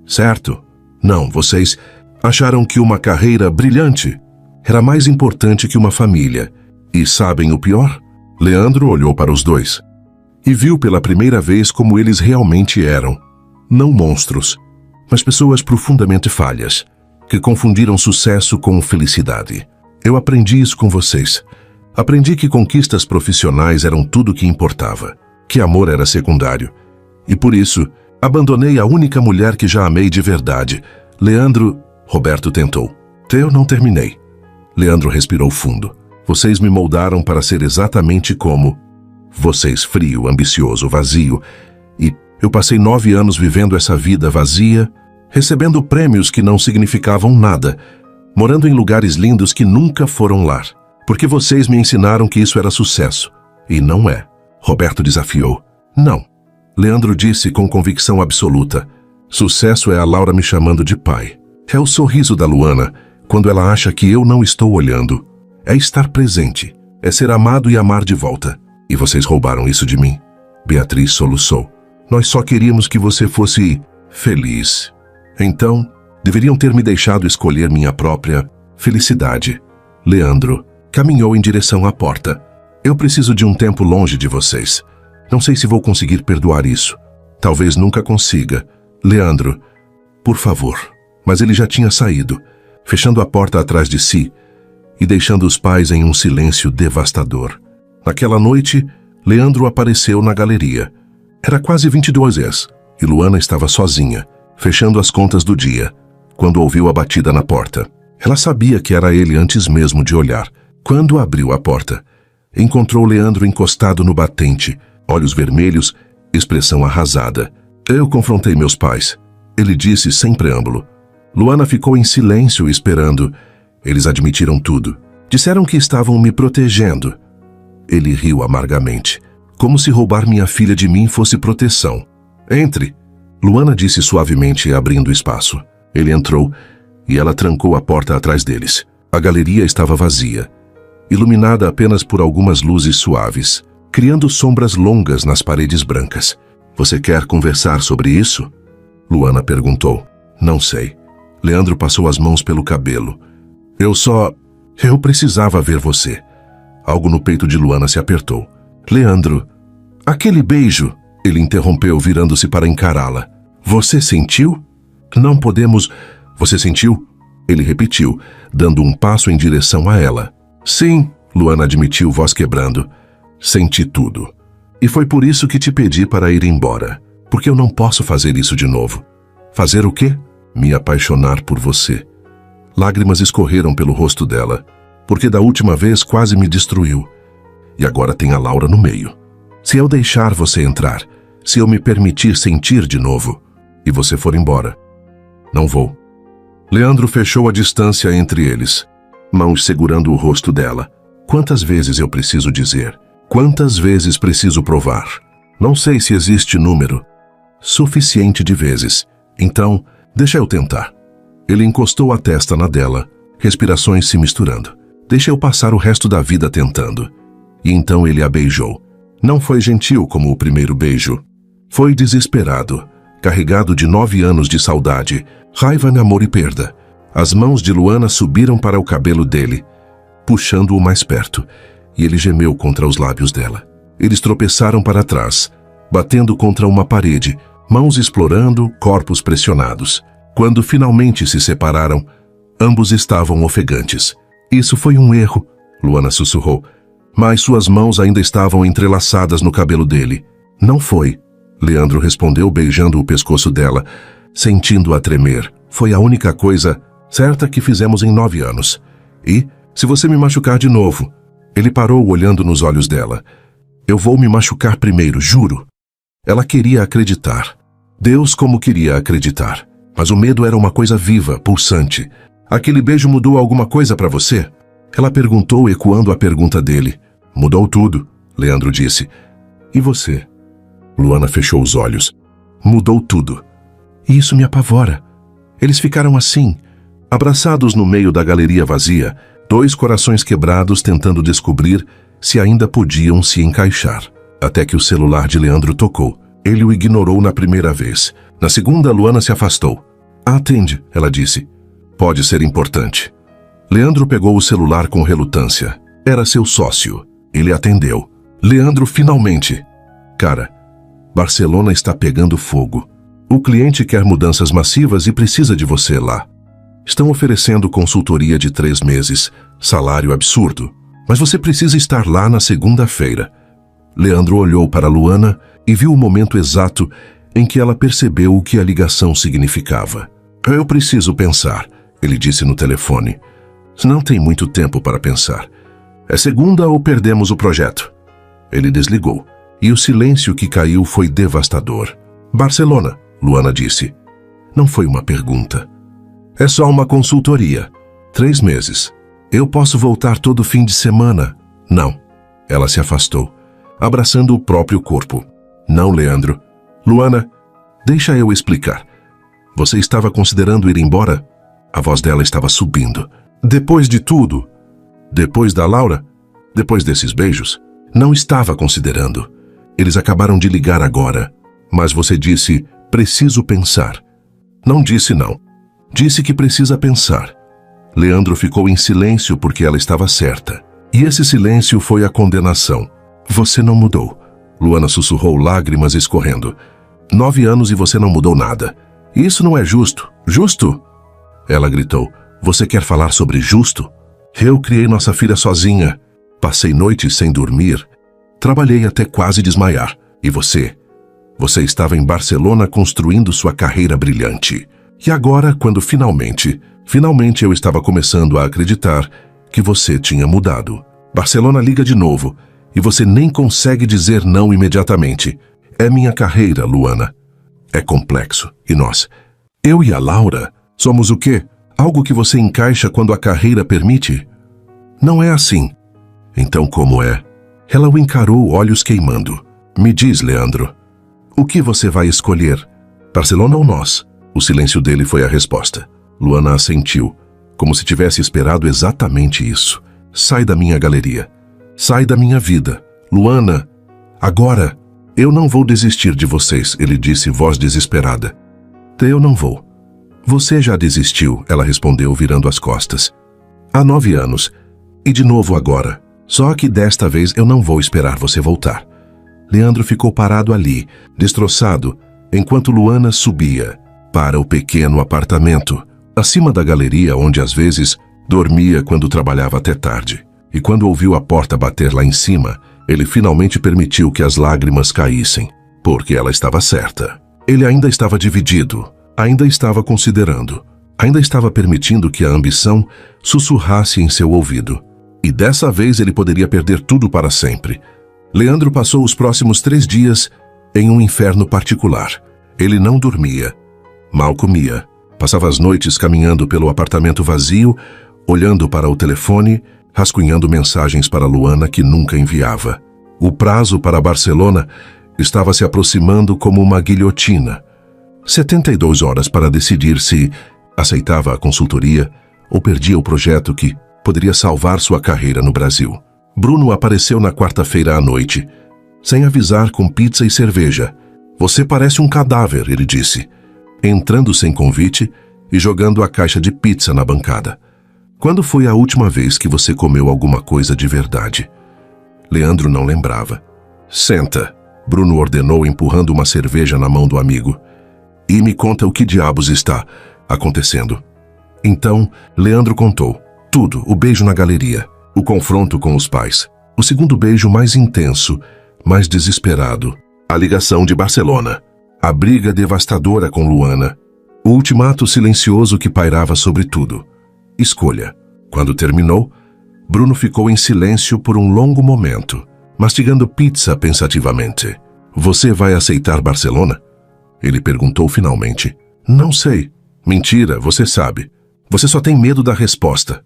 certo. Não, vocês acharam que uma carreira brilhante era mais importante que uma família. E sabem o pior? Leandro olhou para os dois e viu pela primeira vez como eles realmente eram. Não monstros, mas pessoas profundamente falhas, que confundiram sucesso com felicidade. Eu aprendi isso com vocês. Aprendi que conquistas profissionais eram tudo o que importava, que amor era secundário. E por isso, abandonei a única mulher que já amei de verdade. Leandro... Roberto tentou. Eu não terminei. Leandro respirou fundo. Vocês me moldaram para ser exatamente como... Vocês, frio, ambicioso, vazio. E eu passei 9 anos vivendo essa vida vazia, recebendo prêmios que não significavam nada, morando em lugares lindos que nunca foram lar. Porque vocês me ensinaram que isso era sucesso. E não é. Roberto desafiou. Não. Leandro disse com convicção absoluta. Sucesso é a Laura me chamando de pai. É o sorriso da Luana, quando ela acha que eu não estou olhando. É estar presente. É ser amado e amar de volta. E vocês roubaram isso de mim. Beatriz soluçou. Nós só queríamos que você fosse feliz. Então, deveriam ter me deixado escolher minha própria felicidade. Leandro caminhou em direção à porta. Eu preciso de um tempo longe de vocês. Não sei se vou conseguir perdoar isso. Talvez nunca consiga. Leandro, por favor. Mas ele já tinha saído, fechando a porta atrás de si e deixando os pais em um silêncio devastador. Naquela noite, Leandro apareceu na galeria. Era quase 22 e Luana estava sozinha, fechando as contas do dia, quando ouviu a batida na porta. Ela sabia que era ele antes mesmo de olhar. Quando abriu a porta, encontrou Leandro encostado no batente, olhos vermelhos, expressão arrasada. Eu confrontei meus pais, ele disse sem preâmbulo. Luana ficou em silêncio esperando. Eles admitiram tudo. Disseram que estavam me protegendo. Ele riu amargamente, como se roubar minha filha de mim fosse proteção. Entre, Luana disse suavemente, abrindo espaço. Ele entrou e ela trancou a porta atrás deles. A galeria estava vazia, iluminada apenas por algumas luzes suaves, criando sombras longas nas paredes brancas. Você quer conversar sobre isso? Luana perguntou. Não sei. Leandro passou as mãos pelo cabelo. Eu precisava ver você. Algo no peito de Luana se apertou. Leandro, aquele beijo, ele interrompeu, virando-se para encará-la. Você sentiu? Não podemos... Você sentiu? Ele repetiu, dando um passo em direção a ela. Sim, Luana admitiu, voz quebrando. Senti tudo. E foi por isso que te pedi para ir embora. Porque eu não posso fazer isso de novo. Fazer o quê? Me apaixonar por você. Lágrimas escorreram pelo rosto dela, porque da última vez quase me destruiu. E agora tem a Laura no meio. Se eu deixar você entrar, se eu me permitir sentir de novo, e você for embora, não vou. Leandro fechou a distância entre eles, mãos segurando o rosto dela. Quantas vezes eu preciso dizer? Quantas vezes preciso provar? Não sei se existe número. Suficiente de vezes. Então, deixa eu tentar. Ele encostou a testa na dela, respirações se misturando. Deixa eu passar o resto da vida tentando. E então ele a beijou. Não foi gentil como o primeiro beijo. Foi desesperado, carregado de 9 anos de saudade, raiva, amor e perda. As mãos de Luana subiram para o cabelo dele, puxando-o mais perto, e ele gemeu contra os lábios dela. Eles tropeçaram para trás, batendo contra uma parede, mãos explorando, corpos pressionados. Quando finalmente se separaram, ambos estavam ofegantes. Isso foi um erro, Luana sussurrou, mas suas mãos ainda estavam entrelaçadas no cabelo dele. Não foi, Leandro respondeu beijando o pescoço dela, sentindo-a tremer. Foi a única coisa certa que fizemos em 9 anos. E, se você me machucar de novo... Ele parou olhando nos olhos dela. Eu vou me machucar primeiro, juro. Ela queria acreditar. Deus como queria acreditar. Mas o medo era uma coisa viva, pulsante. Aquele beijo mudou alguma coisa para você? Ela perguntou, ecoando a pergunta dele. Mudou tudo, Leandro disse. E você? Luana fechou os olhos. Mudou tudo. E isso me apavora. Eles ficaram assim, abraçados no meio da galeria vazia, 2 corações quebrados tentando descobrir se ainda podiam se encaixar. Até que o celular de Leandro tocou. Ele o ignorou na primeira vez. Na segunda, Luana se afastou. Atende, ela disse. Pode ser importante. Leandro pegou o celular com relutância. Era seu sócio. Ele atendeu. Leandro, finalmente. Cara, Barcelona está pegando fogo. O cliente quer mudanças massivas e precisa de você lá. Estão oferecendo consultoria de 3 meses, salário absurdo. Mas você precisa estar lá na segunda-feira. Leandro olhou para Luana e viu o momento exato em que ela percebeu o que a ligação significava. Eu preciso pensar, ele disse no telefone. Não tem muito tempo para pensar. É segunda ou perdemos o projeto? Ele desligou, e o silêncio que caiu foi devastador. Barcelona, Luana disse. Não foi uma pergunta. É só uma consultoria. 3 meses. Eu posso voltar todo fim de semana. Não. Ela se afastou, abraçando o próprio corpo. Não, Leandro. Luana, deixa eu explicar. Você estava considerando ir embora? A voz dela estava subindo. Depois de tudo? Depois da Laura? Depois desses beijos? Não estava considerando. Eles acabaram de ligar agora. Mas você disse, preciso pensar. Não disse não. Disse que precisa pensar. Leandro ficou em silêncio porque ela estava certa. E esse silêncio foi a condenação. Você não mudou. Luana sussurrou, lágrimas escorrendo. 9 anos e você não mudou nada. Isso não é justo. Justo? Ela gritou. Você quer falar sobre justo? Eu criei nossa filha sozinha. Passei noites sem dormir. Trabalhei até quase desmaiar. E você? Você estava em Barcelona construindo sua carreira brilhante. E agora, quando finalmente eu estava começando a acreditar que você tinha mudado. Barcelona liga de novo, e você nem consegue dizer não imediatamente. É minha carreira, Luana. É complexo. E nós? Eu e a Laura? Somos o quê? Algo que você encaixa quando a carreira permite? Não é assim. Então como é? Ela o encarou, olhos queimando. Me diz, Leandro, o que você vai escolher? Barcelona ou nós? O silêncio dele foi a resposta. Luana assentiu, como se tivesse esperado exatamente isso. Sai da minha galeria. Sai da minha vida. Luana, agora. Eu não vou desistir de vocês, ele disse, voz desesperada. Eu não vou. Você já desistiu, ela respondeu, virando as costas. Há 9 anos. E de novo agora. Só que desta vez eu não vou esperar você voltar. Leandro ficou parado ali, destroçado, enquanto Luana subia para o pequeno apartamento, acima da galeria onde às vezes dormia quando trabalhava até tarde. E quando ouviu a porta bater lá em cima, ele finalmente permitiu que as lágrimas caíssem, porque ela estava certa. Ele ainda estava dividido, ainda estava considerando, ainda estava permitindo que a ambição sussurrasse em seu ouvido. E dessa vez ele poderia perder tudo para sempre. Leandro passou os próximos 3 dias em um inferno particular. Ele não dormia, mal comia, passava as noites caminhando pelo apartamento vazio, olhando para o telefone, rascunhando mensagens para Luana que nunca enviava. O prazo para Barcelona estava se aproximando como uma guilhotina. 72 horas para decidir se aceitava a consultoria ou perdia o projeto que poderia salvar sua carreira no Brasil. Bruno apareceu na quarta-feira à noite, sem avisar, com pizza e cerveja. Você parece um cadáver, ele disse, entrando sem convite e jogando a caixa de pizza na bancada. Quando foi a última vez que você comeu alguma coisa de verdade? Leandro não lembrava. Senta, Bruno ordenou, empurrando uma cerveja na mão do amigo. E me conta o que diabos está acontecendo. Então, Leandro contou. Tudo, o beijo na galeria, o confronto com os pais, o segundo beijo mais intenso, mais desesperado, a ligação de Barcelona, a briga devastadora com Luana, o ultimato silencioso que pairava sobre tudo. Escolha. Quando terminou, Bruno ficou em silêncio por um longo momento, mastigando pizza pensativamente. Você vai aceitar Barcelona? Ele perguntou finalmente. Não sei. Mentira, você sabe. Você só tem medo da resposta.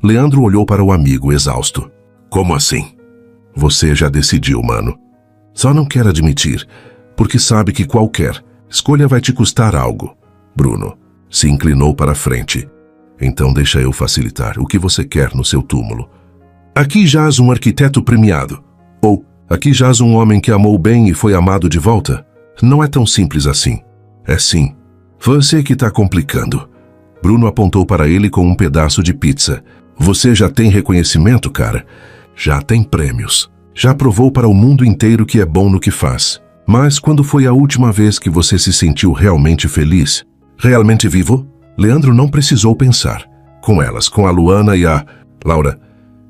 Leandro olhou para o amigo, exausto. Como assim? Você já decidiu, mano. Só não quer admitir, porque sabe que qualquer escolha vai te custar algo. Bruno se inclinou para a frente. Então deixa eu facilitar. O que você quer no seu túmulo? Aqui jaz um arquiteto premiado. Ou, aqui jaz um homem que amou bem e foi amado de volta. Não é tão simples assim. É sim. Você que está complicando. Bruno apontou para ele com um pedaço de pizza. Você já tem reconhecimento, cara. Já tem prêmios. Já provou para o mundo inteiro que é bom no que faz. Mas quando foi a última vez que você se sentiu realmente feliz? Realmente vivo? Leandro não precisou pensar. Com elas, com a Luana e a Laura.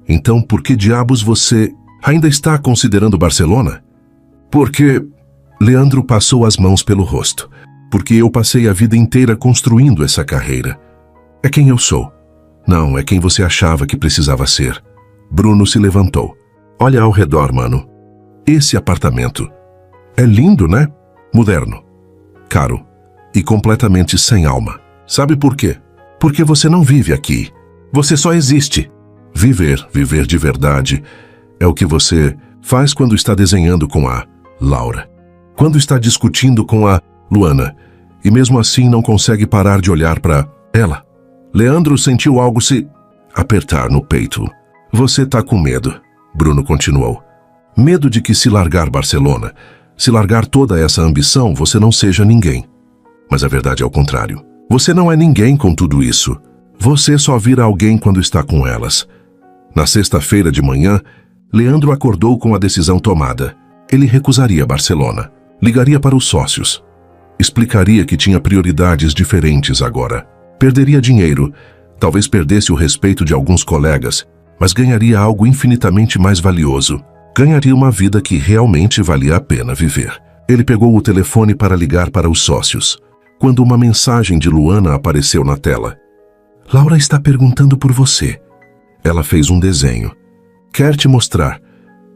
Então por que diabos você ainda está considerando Barcelona? Porque... Leandro passou as mãos pelo rosto. Porque eu passei a vida inteira construindo essa carreira. É quem eu sou. Não, é quem você achava que precisava ser. Bruno se levantou. Olha ao redor, mano. Esse apartamento. É lindo, né? Moderno. Caro. E completamente sem alma. Sabe por quê? Porque você não vive aqui. Você só existe. Viver de verdade, é o que você faz quando está desenhando com a Laura. Quando está discutindo com a Luana. E mesmo assim não consegue parar de olhar para ela. Leandro sentiu algo se apertar no peito. Você tá com medo, Bruno continuou. Medo de que se largar Barcelona, se largar toda essa ambição, você não seja ninguém. Mas a verdade é o contrário. Você não é ninguém com tudo isso. Você só vira alguém quando está com elas. Na sexta-feira de manhã, Leandro acordou com a decisão tomada. Ele recusaria Barcelona. Ligaria para os sócios. Explicaria que tinha prioridades diferentes agora. Perderia dinheiro, talvez perdesse o respeito de alguns colegas, mas ganharia algo infinitamente mais valioso. Ganharia uma vida que realmente valia a pena viver. Ele pegou o telefone para ligar para os sócios, quando uma mensagem de Luana apareceu na tela. Laura está perguntando por você. Ela fez um desenho. Quer te mostrar.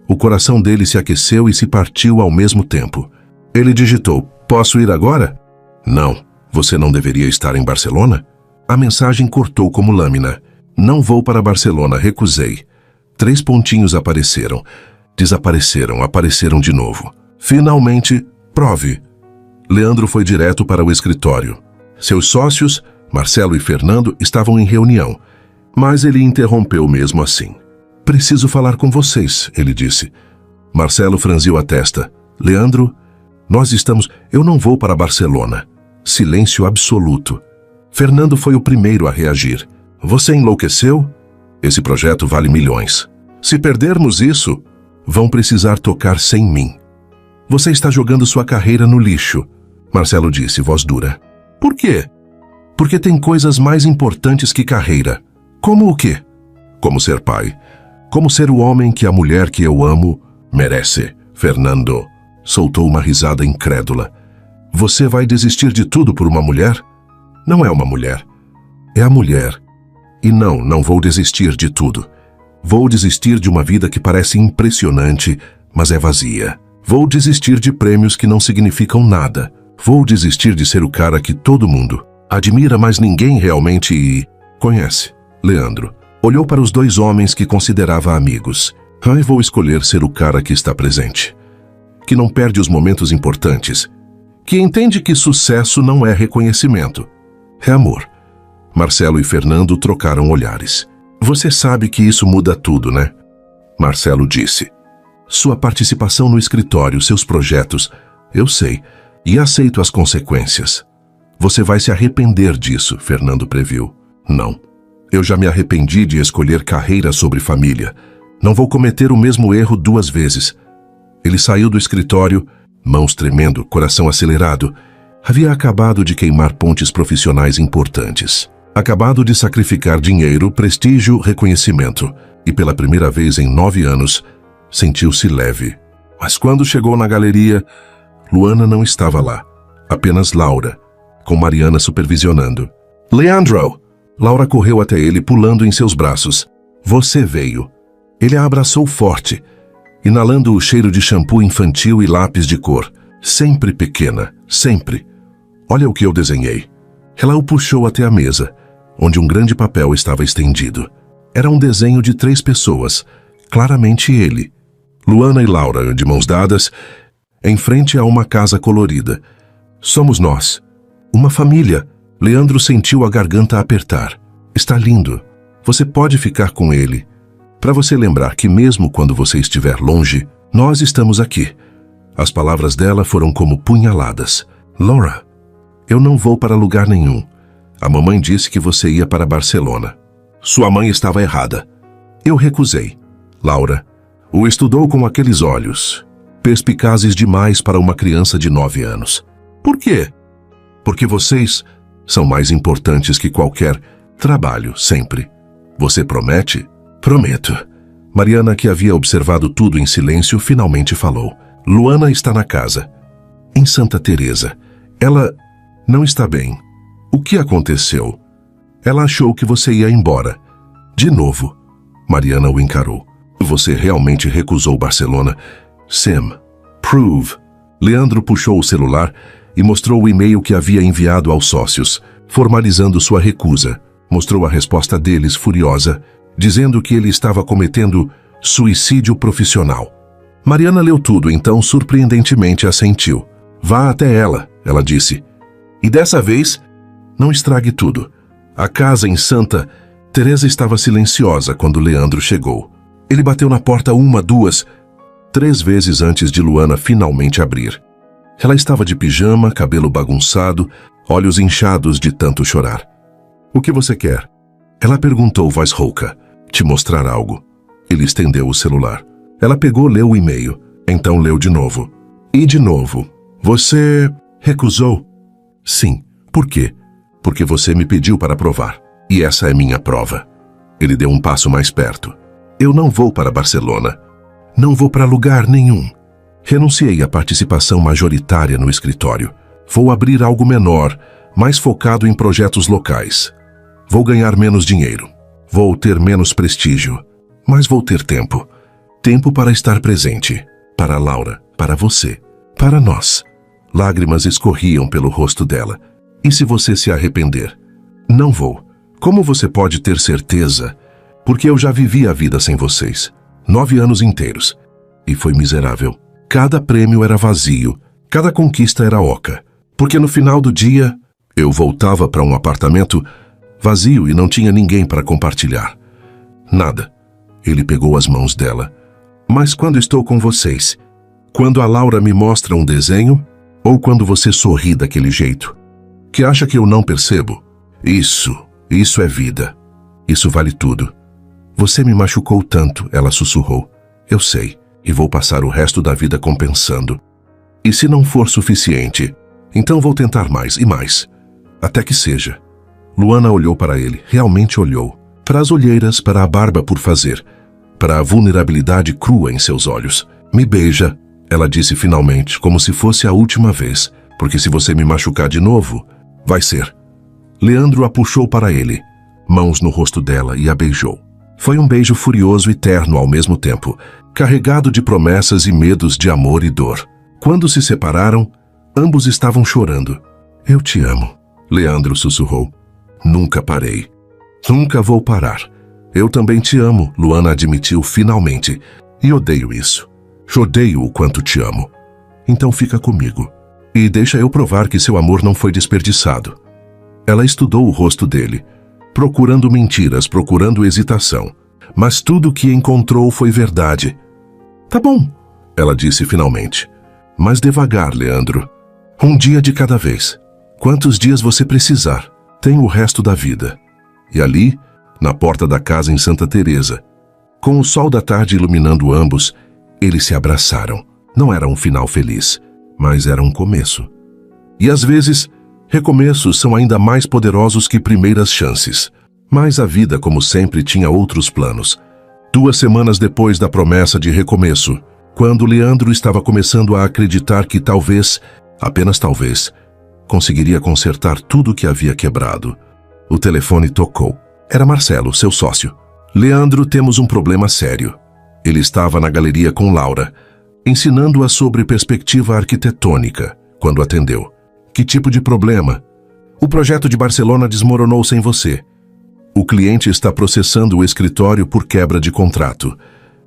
O coração dele se aqueceu e se partiu ao mesmo tempo. Ele digitou, posso ir agora? Não. Você não deveria estar em Barcelona? A mensagem cortou como lâmina. Não vou para Barcelona, recusei. 3 pontinhos apareceram. Desapareceram, apareceram de novo. Finalmente, prove. Leandro foi direto para o escritório. Seus sócios, Marcelo e Fernando, estavam em reunião. Mas ele interrompeu mesmo assim. Preciso falar com vocês, ele disse. Marcelo franziu a testa. Leandro, nós estamos... Eu não vou para Barcelona. Silêncio absoluto. Fernando foi o primeiro a reagir. Você enlouqueceu? Esse projeto vale milhões. Se perdermos isso, vão precisar tocar sem mim. Você está jogando sua carreira no lixo, Marcelo disse, voz dura. Por quê? Porque tem coisas mais importantes que carreira. Como o quê? Como ser pai. Como ser o homem que a mulher que eu amo merece. Fernando soltou uma risada incrédula. Você vai desistir de tudo por uma mulher? Não é uma mulher. É a mulher. E não vou desistir de tudo. Vou desistir de uma vida que parece impressionante, mas é vazia. Vou desistir de prêmios que não significam nada. Vou desistir de ser o cara que todo mundo admira, mas ninguém realmente conhece. Leandro olhou para os 2 homens que considerava amigos. Vou escolher ser o cara que está presente. Que não perde os momentos importantes. Que entende que sucesso não é reconhecimento. É amor. Marcelo e Fernando trocaram olhares. Você sabe que isso muda tudo, né? Marcelo disse. Sua participação no escritório, seus projetos. Eu sei. E aceito as consequências. Você vai se arrepender disso, Fernando previu. Não. Eu já me arrependi de escolher carreira sobre família. Não vou cometer o mesmo erro 2 vezes. Ele saiu do escritório, mãos tremendo, coração acelerado. Havia acabado de queimar pontes profissionais importantes. Acabado de sacrificar dinheiro, prestígio, reconhecimento. E pela primeira vez em 9 anos, sentiu-se leve. Mas quando chegou na galeria, Luana não estava lá. Apenas Laura, com Mariana supervisionando. Leandro! Laura correu até ele, pulando em seus braços. Você veio. Ele a abraçou forte, inalando o cheiro de shampoo infantil e lápis de cor. Sempre pequena, sempre. Olha o que eu desenhei. Ela o puxou até a mesa, onde um grande papel estava estendido. Era um desenho de 3 pessoas, claramente ele. Luana e Laura, de mãos dadas, em frente a uma casa colorida. Somos nós. Uma família. Leandro sentiu a garganta apertar. Está lindo. Você pode ficar com ele. Para você lembrar que mesmo quando você estiver longe, nós estamos aqui. As palavras dela foram como punhaladas. Laura, eu não vou para lugar nenhum. A mamãe disse que você ia para Barcelona. Sua mãe estava errada. Eu recusei. Laura o estudou com aqueles olhos, perspicazes demais para uma criança de 9 anos. Por quê? Porque vocês são mais importantes que qualquer trabalho, sempre. Você promete? Prometo. Mariana, que havia observado tudo em silêncio, finalmente falou. Luana está na casa, em Santa Teresa. Ela não está bem. O que aconteceu? Ela achou que você ia embora. De novo. Mariana o encarou. Você realmente recusou Barcelona? Sam, prove. Leandro puxou o celular e mostrou o e-mail que havia enviado aos sócios, formalizando sua recusa. Mostrou a resposta deles, furiosa, dizendo que ele estava cometendo suicídio profissional. Mariana leu tudo, então surpreendentemente assentiu. Vá até ela, ela disse. E dessa vez, não estrague tudo. A casa em Santa Teresa estava silenciosa quando Leandro chegou. Ele bateu na porta 1, 2, 3 vezes antes de Luana finalmente abrir. Ela estava de pijama, cabelo bagunçado, olhos inchados de tanto chorar. O que você quer? Ela perguntou, voz rouca. Te mostrar algo. Ele estendeu o celular. Ela pegou, leu o e-mail. Então leu de novo. E de novo. Você recusou? Sim. Por quê? Porque você me pediu para provar. E essa é minha prova. Ele deu um passo mais perto. Eu não vou para Barcelona. Não vou para lugar nenhum. Renunciei à participação majoritária no escritório. Vou abrir algo menor, mais focado em projetos locais. Vou ganhar menos dinheiro. Vou ter menos prestígio. Mas vou ter tempo. Tempo para estar presente. Para Laura, para você, para nós. Lágrimas escorriam pelo rosto dela. E se você se arrepender? Não vou. Como você pode ter certeza? Porque eu já vivi a vida sem vocês. 9 anos inteiros. E foi miserável. Cada prêmio era vazio. Cada conquista era oca. Porque no final do dia, eu voltava para um apartamento vazio e não tinha ninguém para compartilhar. Nada. Ele pegou as mãos dela. Mas quando estou com vocês, quando a Laura me mostra um desenho, ou quando você sorri daquele jeito, que acha que eu não percebo? Isso é vida. Isso vale tudo. Você me machucou tanto, ela sussurrou. Eu sei, e vou passar o resto da vida compensando. E se não for suficiente, então vou tentar mais e mais. Até que seja. Luana olhou para ele, realmente olhou. Para as olheiras, para a barba por fazer, para a vulnerabilidade crua em seus olhos. Me beija, ela disse finalmente, como se fosse a última vez, porque se você me machucar de novo, vai ser. Leandro a puxou para ele, mãos no rosto dela e a beijou. Foi um beijo furioso e terno ao mesmo tempo, carregado de promessas e medos de amor e dor. Quando se separaram, ambos estavam chorando. Eu te amo, Leandro sussurrou. Nunca parei. Nunca vou parar. Eu também te amo, Luana admitiu finalmente. E odeio isso. Odeio o quanto te amo. Então fica comigo. E deixa eu provar que seu amor não foi desperdiçado. Ela estudou o rosto dele, procurando mentiras, procurando hesitação. Mas tudo o que encontrou foi verdade. Tá bom, ela disse finalmente. Mas devagar, Leandro. Um dia de cada vez. Quantos dias você precisar? Tem o resto da vida. E ali, na porta da casa em Santa Teresa, com o sol da tarde iluminando ambos, eles se abraçaram. Não era um final feliz, mas era um começo. E às vezes, recomeços são ainda mais poderosos que primeiras chances. Mas a vida, como sempre, tinha outros planos. 2 semanas depois da promessa de recomeço, quando Leandro estava começando a acreditar que talvez, apenas talvez, conseguiria consertar tudo o que havia quebrado, o telefone tocou. Era Marcelo, seu sócio. Leandro, temos um problema sério. Ele estava na galeria com Laura, ensinando-a sobre perspectiva arquitetônica, quando atendeu. Que tipo de problema? O projeto de Barcelona desmoronou sem você. O cliente está processando o escritório por quebra de contrato.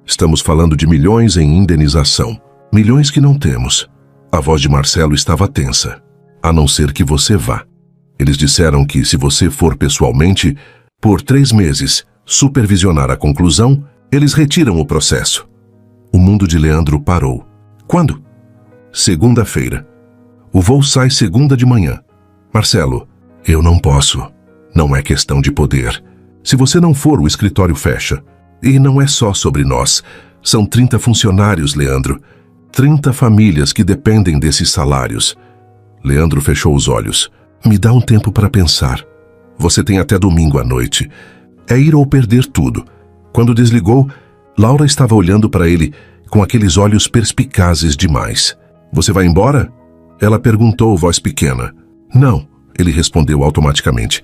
Estamos falando de milhões em indenização. Milhões que não temos. A voz de Marcelo estava tensa. A não ser que você vá. Eles disseram que se você for pessoalmente, por 3 meses, supervisionar a conclusão, eles retiram o processo. O mundo de Leandro parou. Quando? Segunda-feira. O voo sai segunda de manhã. Marcelo, eu não posso. Não é questão de poder. Se você não for, o escritório fecha. E não é só sobre nós. São 30 funcionários, Leandro. 30 famílias que dependem desses salários. Leandro fechou os olhos. Me dá um tempo para pensar. Você tem até domingo à noite. É ir ou perder tudo. Quando desligou, Laura estava olhando para ele com aqueles olhos perspicazes demais. Você vai embora? Ela perguntou, voz pequena. Não, ele respondeu automaticamente.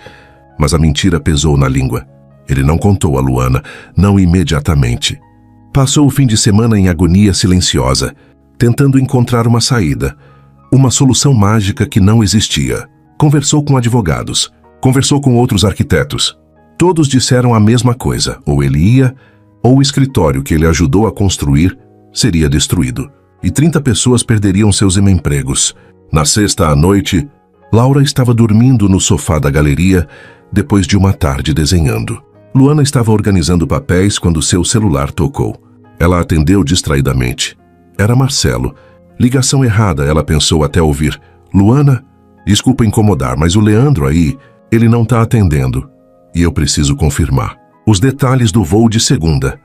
Mas a mentira pesou na língua. Ele não contou a Luana, não imediatamente. Passou o fim de semana em agonia silenciosa, tentando encontrar uma saída, uma solução mágica que não existia. Conversou com advogados, conversou com outros arquitetos. Todos disseram a mesma coisa, ou ele ia, ou o escritório que ele ajudou a construir seria destruído, e 30 pessoas perderiam seus empregos. Na sexta à noite, Laura estava dormindo no sofá da galeria depois de uma tarde desenhando. Luana estava organizando papéis quando seu celular tocou. Ela atendeu distraidamente. Era Marcelo. Ligação errada, ela pensou até ouvir. Luana, desculpa incomodar, mas o Leandro aí, ele não está atendendo. E eu preciso confirmar. Os detalhes do voo de segunda.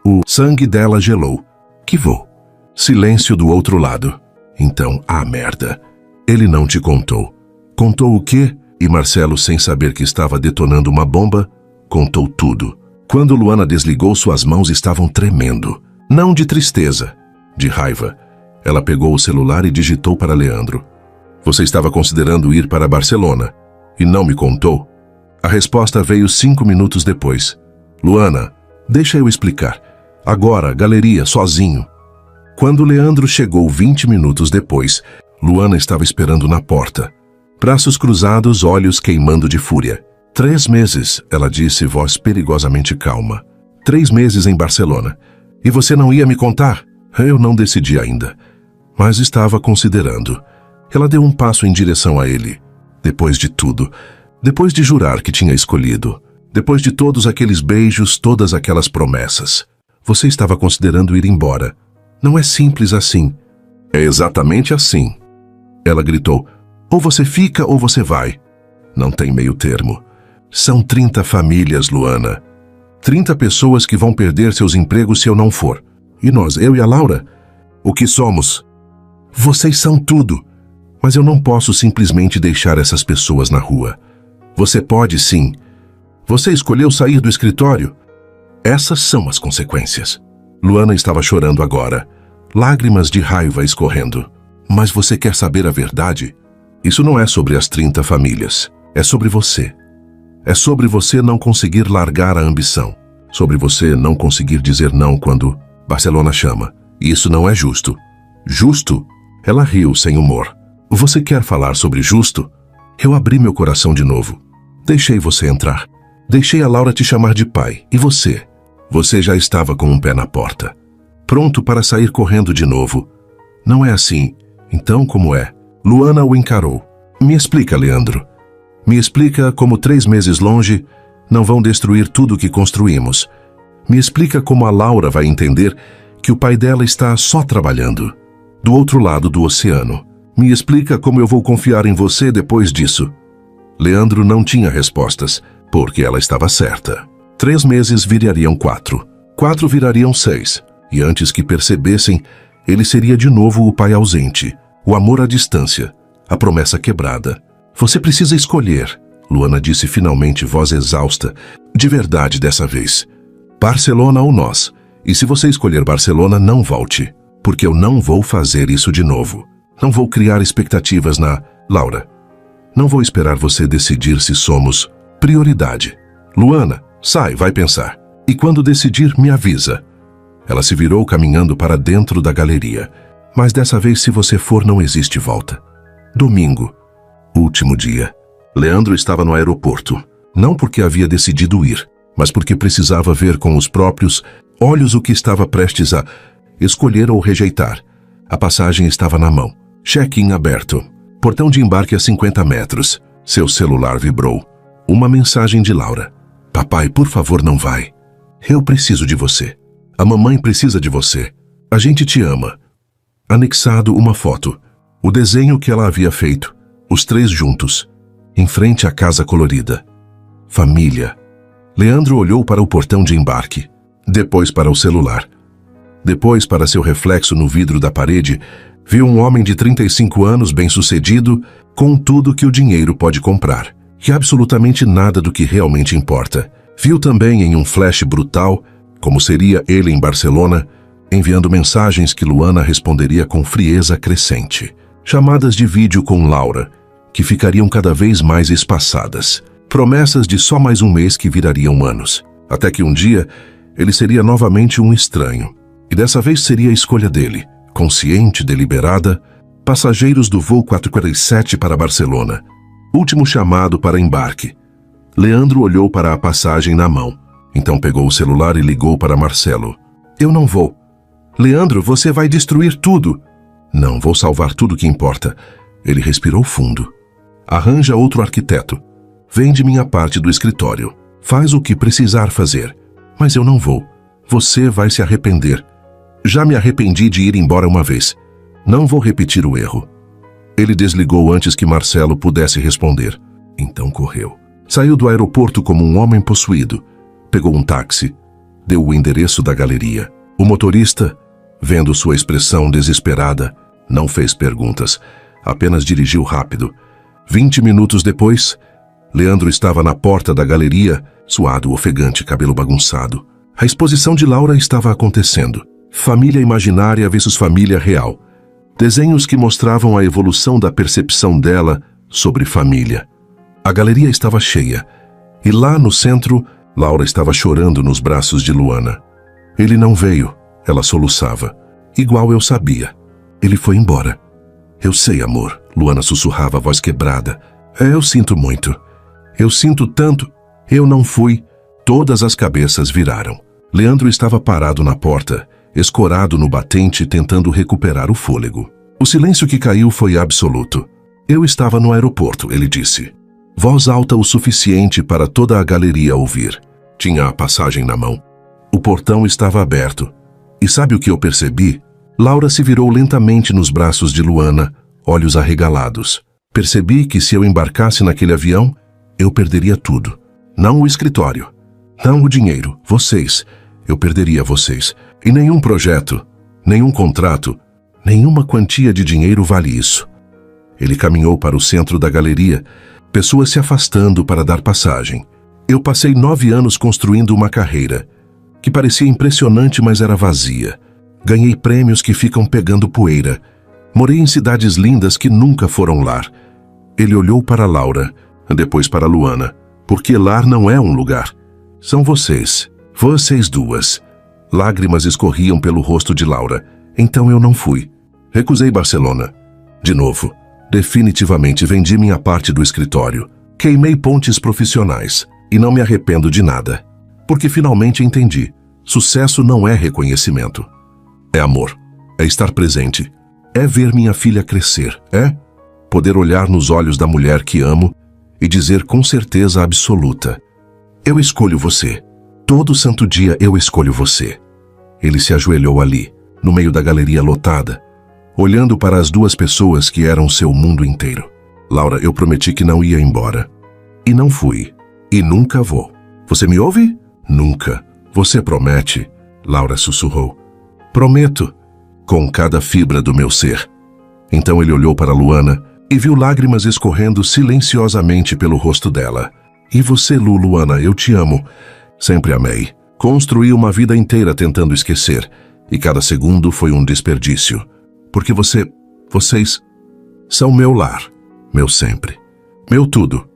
O sangue dela gelou. Que voo? Silêncio do outro lado. Então, merda. Ele não te contou. Contou o quê? E Marcelo, sem saber que estava detonando uma bomba, contou tudo. Quando Luana desligou, suas mãos estavam tremendo. Não de tristeza, de raiva. Ela pegou o celular e digitou para Leandro. Você estava considerando ir para Barcelona e não me contou? A resposta veio 5 minutos depois. Luana, deixa eu explicar. Agora, galeria, sozinho. Quando Leandro chegou 20 minutos depois, Luana estava esperando na porta. Braços cruzados, olhos queimando de fúria. 3 meses, ela disse, voz perigosamente calma. 3 meses em Barcelona. E você não ia me contar? Eu não decidi ainda. Mas estava considerando. Ela deu um passo em direção a ele. Depois de tudo. Depois de jurar que tinha escolhido. Depois de todos aqueles beijos, todas aquelas promessas. Você estava considerando ir embora. Não é simples assim. É exatamente assim. Ela gritou. Ou você fica ou você vai. Não tem meio termo. São 30 famílias, Luana. 30 pessoas que vão perder seus empregos se eu não for. E nós, eu e a Laura? O que somos? Vocês são tudo. Mas eu não posso simplesmente deixar essas pessoas na rua. Você pode sim. Você escolheu sair do escritório. Essas são as consequências. Luana estava chorando agora. Lágrimas de raiva escorrendo. Mas você quer saber a verdade? Isso não é sobre as 30 famílias. É sobre você. É sobre você não conseguir largar a ambição. Sobre você não conseguir dizer não quando Barcelona chama. E isso não é justo. Justo? Ela riu sem humor. Você quer falar sobre justo? Eu abri meu coração de novo. Deixei você entrar. Deixei a Laura te chamar de pai. E você? Você já estava com um pé na porta. Pronto para sair correndo de novo. Não é assim. Então como é? Luana o encarou. Me explica, Leandro. Me explica como 3 meses longe não vão destruir tudo o que construímos. Me explica como a Laura vai entender que o pai dela está só trabalhando. Do outro lado do oceano. Me explica como eu vou confiar em você depois disso. Leandro não tinha respostas, porque ela estava certa. 3 meses virariam 4. 4 virariam 6. E antes que percebessem, ele seria de novo o pai ausente, o amor à distância, a promessa quebrada. Você precisa escolher, Luana disse finalmente, voz exausta. De verdade dessa vez. Barcelona ou nós. E se você escolher Barcelona, não volte. Porque eu não vou fazer isso de novo. Não vou criar expectativas na... Laura, não vou esperar você decidir se somos prioridade. Luana, sai, vai pensar. E quando decidir, me avisa. Ela se virou caminhando para dentro da galeria. Mas dessa vez, se você for, não existe volta. Domingo. Último dia. Leandro estava no aeroporto. Não porque havia decidido ir, mas porque precisava ver com os próprios olhos o que estava prestes a escolher ou rejeitar. A passagem estava na mão. Check-in aberto. Portão de embarque a 50 metros. Seu celular vibrou. Uma mensagem de Laura. Papai, por favor, não vai. Eu preciso de você. A mamãe precisa de você. A gente te ama. Anexado uma foto. O desenho que ela havia feito. Os 3 juntos. Em frente à casa colorida. Família. Leandro olhou para o portão de embarque. Depois para o celular. Depois para seu reflexo no vidro da parede. Viu um homem de 35 anos bem-sucedido, com tudo que o dinheiro pode comprar. E absolutamente nada do que realmente importa. Viu também em um flash brutal, como seria ele em Barcelona, enviando mensagens que Luana responderia com frieza crescente. Chamadas de vídeo com Laura, que ficariam cada vez mais espaçadas. Promessas de só mais um mês que virariam anos. Até que um dia, ele seria novamente um estranho. E dessa vez seria a escolha dele. Consciente, deliberada, passageiros do voo 447 para Barcelona. Último chamado para embarque. Leandro olhou para a passagem na mão. Então pegou o celular e ligou para Marcelo. Eu não vou. Leandro, você vai destruir tudo. Não, vou salvar tudo que importa. Ele respirou fundo. Arranja outro arquiteto. Vende minha parte do escritório. Faz o que precisar fazer. Mas eu não vou. Você vai se arrepender. Já me arrependi de ir embora uma vez. Não vou repetir o erro. Ele desligou antes que Marcelo pudesse responder. Então correu. Saiu do aeroporto como um homem possuído. Pegou um táxi. Deu o endereço da galeria. O motorista, vendo sua expressão desesperada, não fez perguntas. Apenas dirigiu rápido. 20 minutos depois, Leandro estava na porta da galeria, suado, ofegante, cabelo bagunçado. A exposição de Laura estava acontecendo. Família imaginária versus família real. Desenhos que mostravam a evolução da percepção dela sobre família. A galeria estava cheia. E lá no centro, Laura estava chorando nos braços de Luana. Ele não veio, ela soluçava. Igual eu sabia. Ele foi embora. Eu sei, amor, Luana sussurrava, voz quebrada. Eu sinto muito. Eu sinto tanto. Eu não fui. Todas as cabeças viraram. Leandro estava parado na porta, escorado no batente, tentando recuperar o fôlego. O silêncio que caiu foi absoluto. Eu estava no aeroporto, ele disse. Voz alta o suficiente para toda a galeria ouvir. Tinha a passagem na mão. O portão estava aberto. E sabe o que eu percebi? Laura se virou lentamente nos braços de Luana, olhos arregalados. Percebi que se eu embarcasse naquele avião, eu perderia tudo. Não o escritório. Não o dinheiro. Vocês. Eu perderia vocês. E nenhum projeto, nenhum contrato, nenhuma quantia de dinheiro vale isso. Ele caminhou para o centro da galeria, pessoas se afastando para dar passagem. Eu passei 9 anos construindo uma carreira, que parecia impressionante, mas era vazia. Ganhei prêmios que ficam pegando poeira. Morei em cidades lindas que nunca foram lar. Ele olhou para Laura, depois para Luana, porque lar não é um lugar. São vocês, vocês duas. Lágrimas escorriam pelo rosto de Laura. Então eu não fui. Recusei Barcelona. De novo. Definitivamente vendi minha parte do escritório. Queimei pontes profissionais. E não me arrependo de nada. Porque finalmente entendi. Sucesso não é reconhecimento. É amor. É estar presente. É ver minha filha crescer. É poder olhar nos olhos da mulher que amo e dizer com certeza absoluta: eu escolho você. Todo santo dia eu escolho você. Ele se ajoelhou ali, no meio da galeria lotada. olhando para as duas pessoas que eram seu mundo inteiro. Laura, eu prometi que não ia embora. E não fui. E nunca vou. Você me ouve? Nunca. Você promete? Laura sussurrou. Prometo. Com cada fibra do meu ser. Então ele olhou para Luana e viu lágrimas escorrendo silenciosamente pelo rosto dela. E você, Luana, eu te amo. Sempre amei. Construí uma vida inteira tentando esquecer. E cada segundo foi um desperdício. Porque vocês são meu lar. Meu sempre. Meu tudo.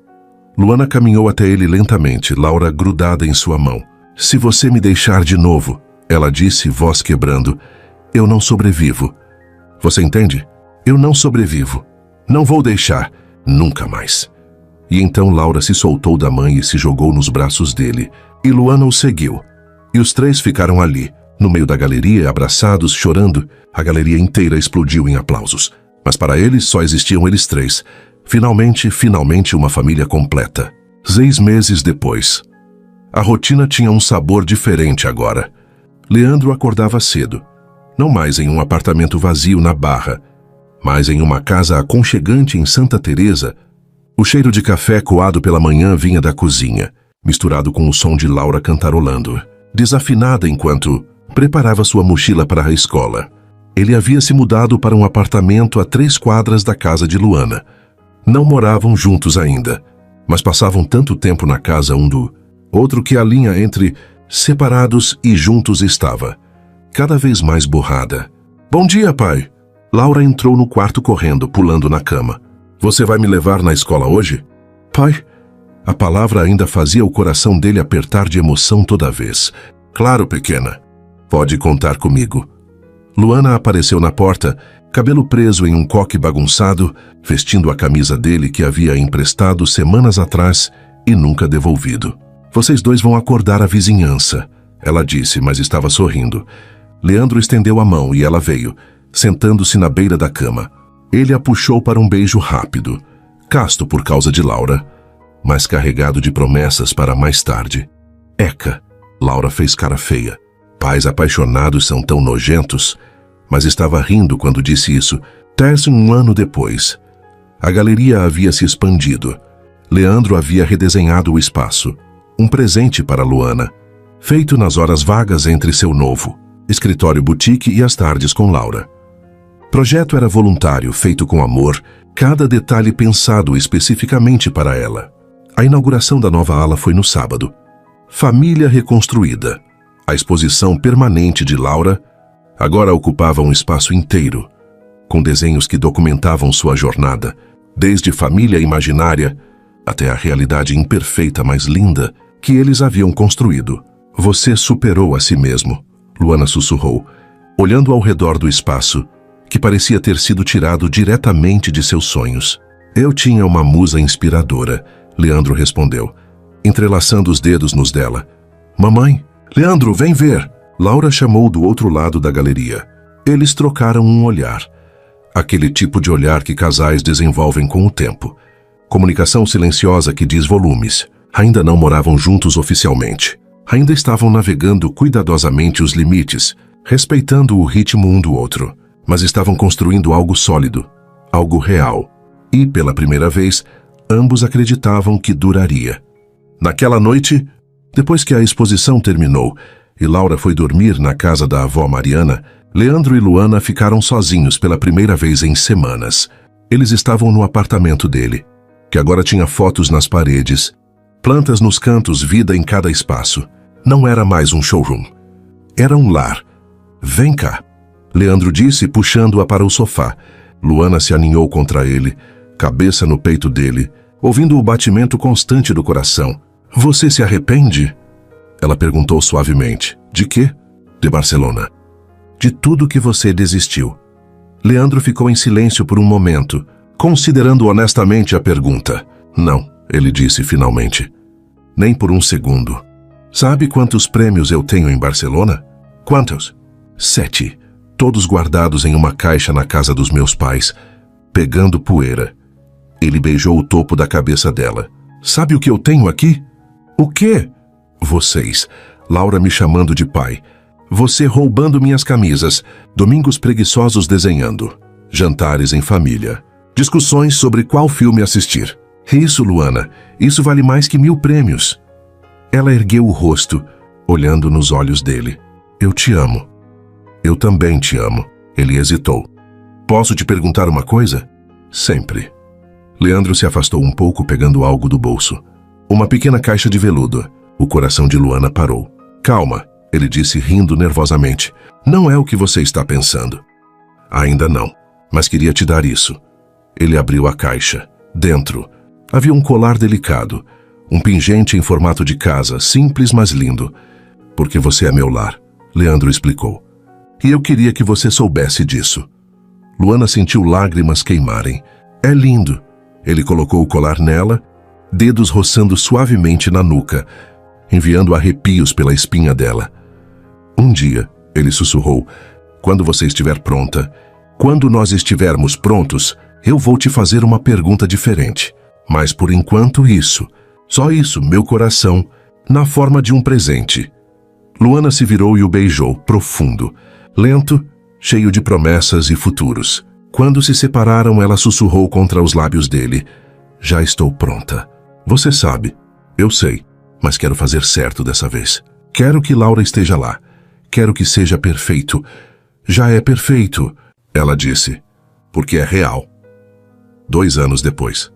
Luana caminhou até ele lentamente, Laura grudada em sua mão. Se você me deixar de novo, ela disse, voz quebrando, eu não sobrevivo. Você entende? Eu não sobrevivo. Não vou deixar. Nunca mais. E então Laura se soltou da mãe e se jogou nos braços dele. E Luana o seguiu. E os três ficaram ali, no meio da galeria, abraçados, chorando. A galeria inteira explodiu em aplausos. Mas para eles só existiam eles três. Finalmente uma família completa. 6 meses depois. A rotina tinha um sabor diferente agora. Leandro acordava cedo. Não mais em um apartamento vazio na Barra, mas em uma casa aconchegante em Santa Teresa. O cheiro de café coado pela manhã vinha da cozinha, misturado com o som de Laura cantarolando, desafinada enquanto preparava sua mochila para a escola. Ele havia se mudado para um apartamento a 3 quadras da casa de Luana. Não moravam juntos ainda, mas passavam tanto tempo na casa um do outro que a linha entre separados e juntos estava cada vez mais borrada. Bom dia, pai. Laura entrou no quarto correndo, pulando na cama. Você vai me levar na escola hoje? Pai? A palavra ainda fazia o coração dele apertar de emoção toda vez. Claro, pequena. Pode contar comigo. Luana apareceu na porta, cabelo preso em um coque bagunçado, vestindo a camisa dele que havia emprestado semanas atrás e nunca devolvido. Vocês dois vão acordar a vizinhança, ela disse, mas estava sorrindo. Leandro estendeu a mão e ela veio, sentando-se na beira da cama. Ele a puxou para um beijo rápido, casto por causa de Laura, mas carregado de promessas para mais tarde. Eca, Laura fez cara feia. Pais apaixonados são tão nojentos, mas estava rindo quando disse isso. Quase um ano depois. A galeria havia se expandido. Leandro havia redesenhado o espaço. Um presente para Luana, feito nas horas vagas entre seu novo escritório boutique e as tardes com Laura. O projeto era voluntário, feito com amor, cada detalhe pensado especificamente para ela. A inauguração da nova ala foi no sábado. Família reconstruída. A exposição permanente de Laura agora ocupava um espaço inteiro, com desenhos que documentavam sua jornada, desde família imaginária até a realidade imperfeita, mas linda, que eles haviam construído. Você superou a si mesmo, Luana sussurrou, olhando ao redor do espaço, que parecia ter sido tirado diretamente de seus sonhos. Eu tinha uma musa inspiradora, Leandro respondeu, entrelaçando os dedos nos dela. Mamãe, Leandro, vem ver! Laura chamou do outro lado da galeria. Eles trocaram um olhar. Aquele tipo de olhar que casais desenvolvem com o tempo. Comunicação silenciosa que diz volumes. Ainda não moravam juntos oficialmente. Ainda estavam navegando cuidadosamente os limites, respeitando o ritmo um do outro. Mas estavam construindo algo sólido, algo real. E, pela primeira vez, ambos acreditavam que duraria. Naquela noite, depois que a exposição terminou e Laura foi dormir na casa da avó Mariana, Leandro e Luana ficaram sozinhos pela primeira vez em semanas. Eles estavam no apartamento dele, que agora tinha fotos nas paredes, plantas nos cantos, vida em cada espaço. Não era mais um showroom. Era um lar. Vem cá, Leandro disse, puxando-a para o sofá. Luana se aninhou contra ele, cabeça no peito dele, ouvindo o batimento constante do coração. Você se arrepende? Ela perguntou suavemente. De quê? De Barcelona. De tudo que você desistiu. Leandro ficou em silêncio por um momento, considerando honestamente a pergunta. Não, ele disse finalmente. Nem por um segundo. Sabe quantos prêmios eu tenho em Barcelona? Quantos? 7. Todos guardados em uma caixa na casa dos meus pais, pegando poeira. Ele beijou o topo da cabeça dela. Sabe o que eu tenho aqui? O quê? Vocês. Laura me chamando de pai. Você roubando minhas camisas. Domingos preguiçosos desenhando. jantares em família, discussões sobre qual filme assistir. Isso, Luana, isso vale mais que 1000 prêmios. Ela ergueu o rosto, olhando nos olhos dele. Eu te amo. Eu também te amo. Ele hesitou. Posso te perguntar uma coisa? Sempre. Leandro se afastou um pouco, pegando algo do bolso. Uma pequena caixa de veludo. O coração de Luana parou. Calma, ele disse rindo nervosamente. Não é o que você está pensando. Ainda não, mas queria te dar isso. Ele abriu a caixa. Dentro, havia um colar delicado, um pingente em formato de casa, simples mas lindo. Porque você é meu lar, Leandro explicou. E eu queria que você soubesse disso. Luana sentiu lágrimas queimarem. É lindo. Ele colocou o colar nela, dedos roçando suavemente na nuca, enviando arrepios pela espinha dela. Um dia, ele sussurrou, quando você estiver pronta, quando nós estivermos prontos, eu vou te fazer uma pergunta diferente. Mas por enquanto isso, só isso, meu coração, na forma de um presente. Luana se virou e o beijou, profundo, lento, cheio de promessas e futuros. Quando se separaram, ela sussurrou contra os lábios dele. Já estou pronta. Você sabe, eu sei, mas quero fazer certo dessa vez. Quero que Laura esteja lá. Quero que seja perfeito. Já é perfeito, ela disse, porque é real. 2 anos depois.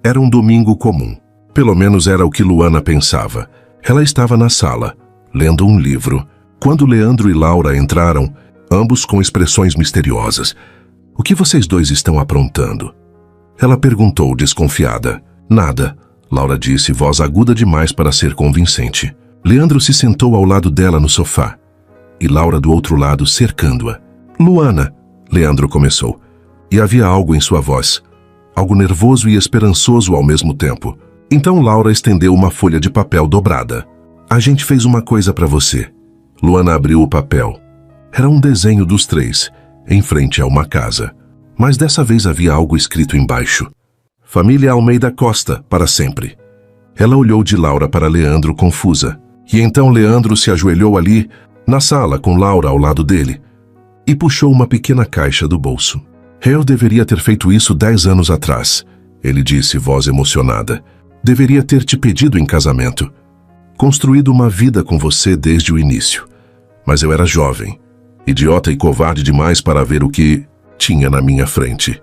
Era um domingo comum. Pelo menos era o que Luana pensava. Ela estava na sala, lendo um livro, quando Leandro e Laura entraram, ambos com expressões misteriosas. O que vocês dois estão aprontando? Ela perguntou, desconfiada. Nada, Laura disse, voz aguda demais para ser convincente. Leandro se sentou ao lado dela no sofá, e Laura do outro lado cercando-a. Luana, Leandro começou, e havia algo em sua voz, algo nervoso e esperançoso ao mesmo tempo. Então Laura estendeu uma folha de papel dobrada. A gente fez uma coisa para você. Luana abriu o papel. Era um desenho dos 3, em frente a uma casa. Mas dessa vez havia algo escrito embaixo. Família Almeida Costa, para sempre. Ela olhou de Laura para Leandro, confusa. E então Leandro se ajoelhou ali, na sala, com Laura ao lado dele, e puxou uma pequena caixa do bolso. Eu deveria ter feito isso 10 anos atrás, ele disse, voz emocionada. Deveria ter te pedido em casamento. Construído uma vida com você desde o início. Mas eu era jovem, idiota e covarde demais para ver o que tinha na minha frente.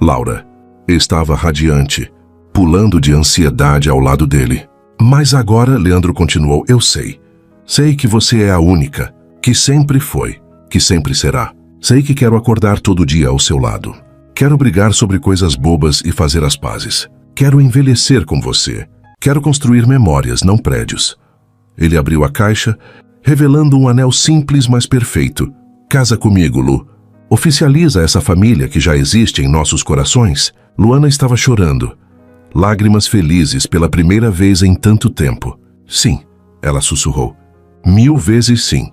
Laura estava radiante, pulando de ansiedade ao lado dele. Mas agora, Leandro continuou, eu sei. Sei que você é a única, que sempre foi, que sempre será. Sei que quero acordar todo dia ao seu lado. Quero brigar sobre coisas bobas e fazer as pazes. Quero envelhecer com você. Quero construir memórias, não prédios. Ele abriu a caixa, revelando um anel simples, mas perfeito. Casa comigo, Lu. Oficializa essa família que já existe em nossos corações. Luana estava chorando. Lágrimas felizes pela primeira vez em tanto tempo. Sim, ela sussurrou. 1000 vezes sim.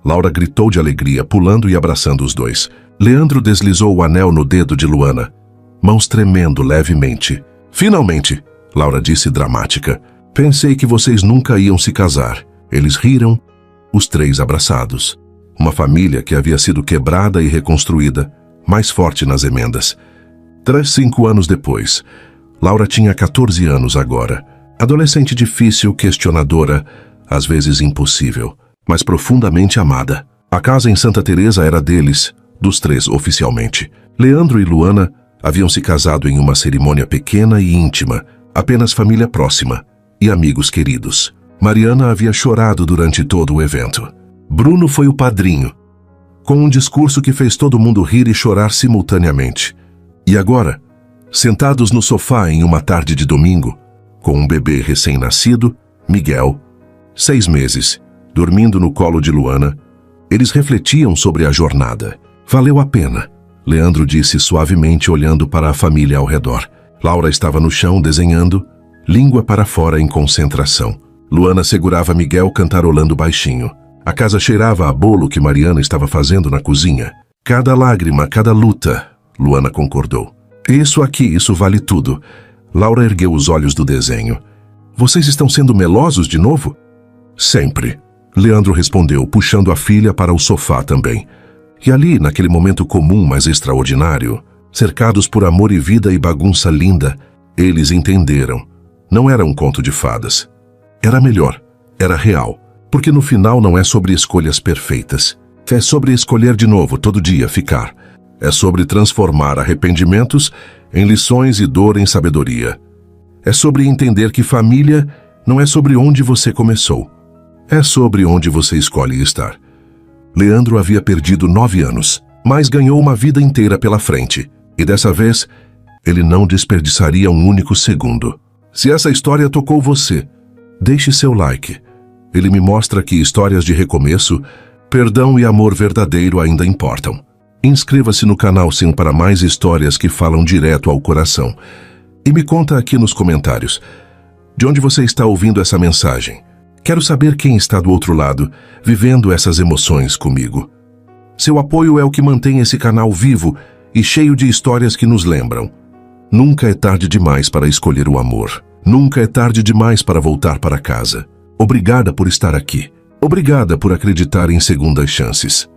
Laura gritou de alegria, pulando e abraçando os dois. Leandro deslizou o anel no dedo de Luana, mãos tremendo levemente. Finalmente, Laura disse dramática. Pensei que vocês nunca iam se casar. Eles riram, os 3 abraçados. Uma família que havia sido quebrada e reconstruída, mais forte nas emendas. 5 anos depois, Laura tinha 14 anos agora. Adolescente difícil, questionadora, às vezes impossível, mas profundamente amada. A casa em Santa Teresa era deles, dos 3 oficialmente. Leandro e Luana haviam se casado em uma cerimônia pequena e íntima, apenas família próxima e amigos queridos. Mariana havia chorado durante todo o evento. Bruno foi o padrinho, com um discurso que fez todo mundo rir e chorar simultaneamente. E agora, sentados no sofá em uma tarde de domingo, com um bebê recém-nascido, Miguel, 6 meses, dormindo no colo de Luana, eles refletiam sobre a jornada. Valeu a pena, Leandro disse suavemente, olhando para a família ao redor. Laura estava no chão desenhando, língua para fora em concentração. Luana segurava Miguel cantarolando baixinho. A casa cheirava a bolo que Mariana estava fazendo na cozinha. Cada lágrima, cada luta, Luana concordou. Isso aqui, isso vale tudo. Laura ergueu os olhos do desenho. Vocês estão sendo melosos de novo? Sempre. Leandro respondeu, puxando a filha para o sofá também. E ali, naquele momento comum, mas extraordinário, cercados por amor e vida e bagunça linda, eles entenderam. Não era um conto de fadas. Era melhor, era real. Porque no final não é sobre escolhas perfeitas. É sobre escolher de novo, todo dia, ficar. É sobre transformar arrependimentos em lições e dor em sabedoria. É sobre entender que família não é sobre onde você começou. É sobre onde você escolhe estar. Leandro havia perdido 9 anos, mas ganhou uma vida inteira pela frente. E dessa vez, ele não desperdiçaria um único segundo. Se essa história tocou você, deixe seu like. Ele me mostra que histórias de recomeço, perdão e amor verdadeiro ainda importam. Inscreva-se no canal Sim para mais histórias que falam direto ao coração. E me conta aqui nos comentários, de onde você está ouvindo essa mensagem. Quero saber quem está do outro lado, vivendo essas emoções comigo. Seu apoio é o que mantém esse canal vivo e cheio de histórias que nos lembram. Nunca é tarde demais para escolher o amor. Nunca é tarde demais para voltar para casa. Obrigada por estar aqui. Obrigada por acreditar em segundas chances.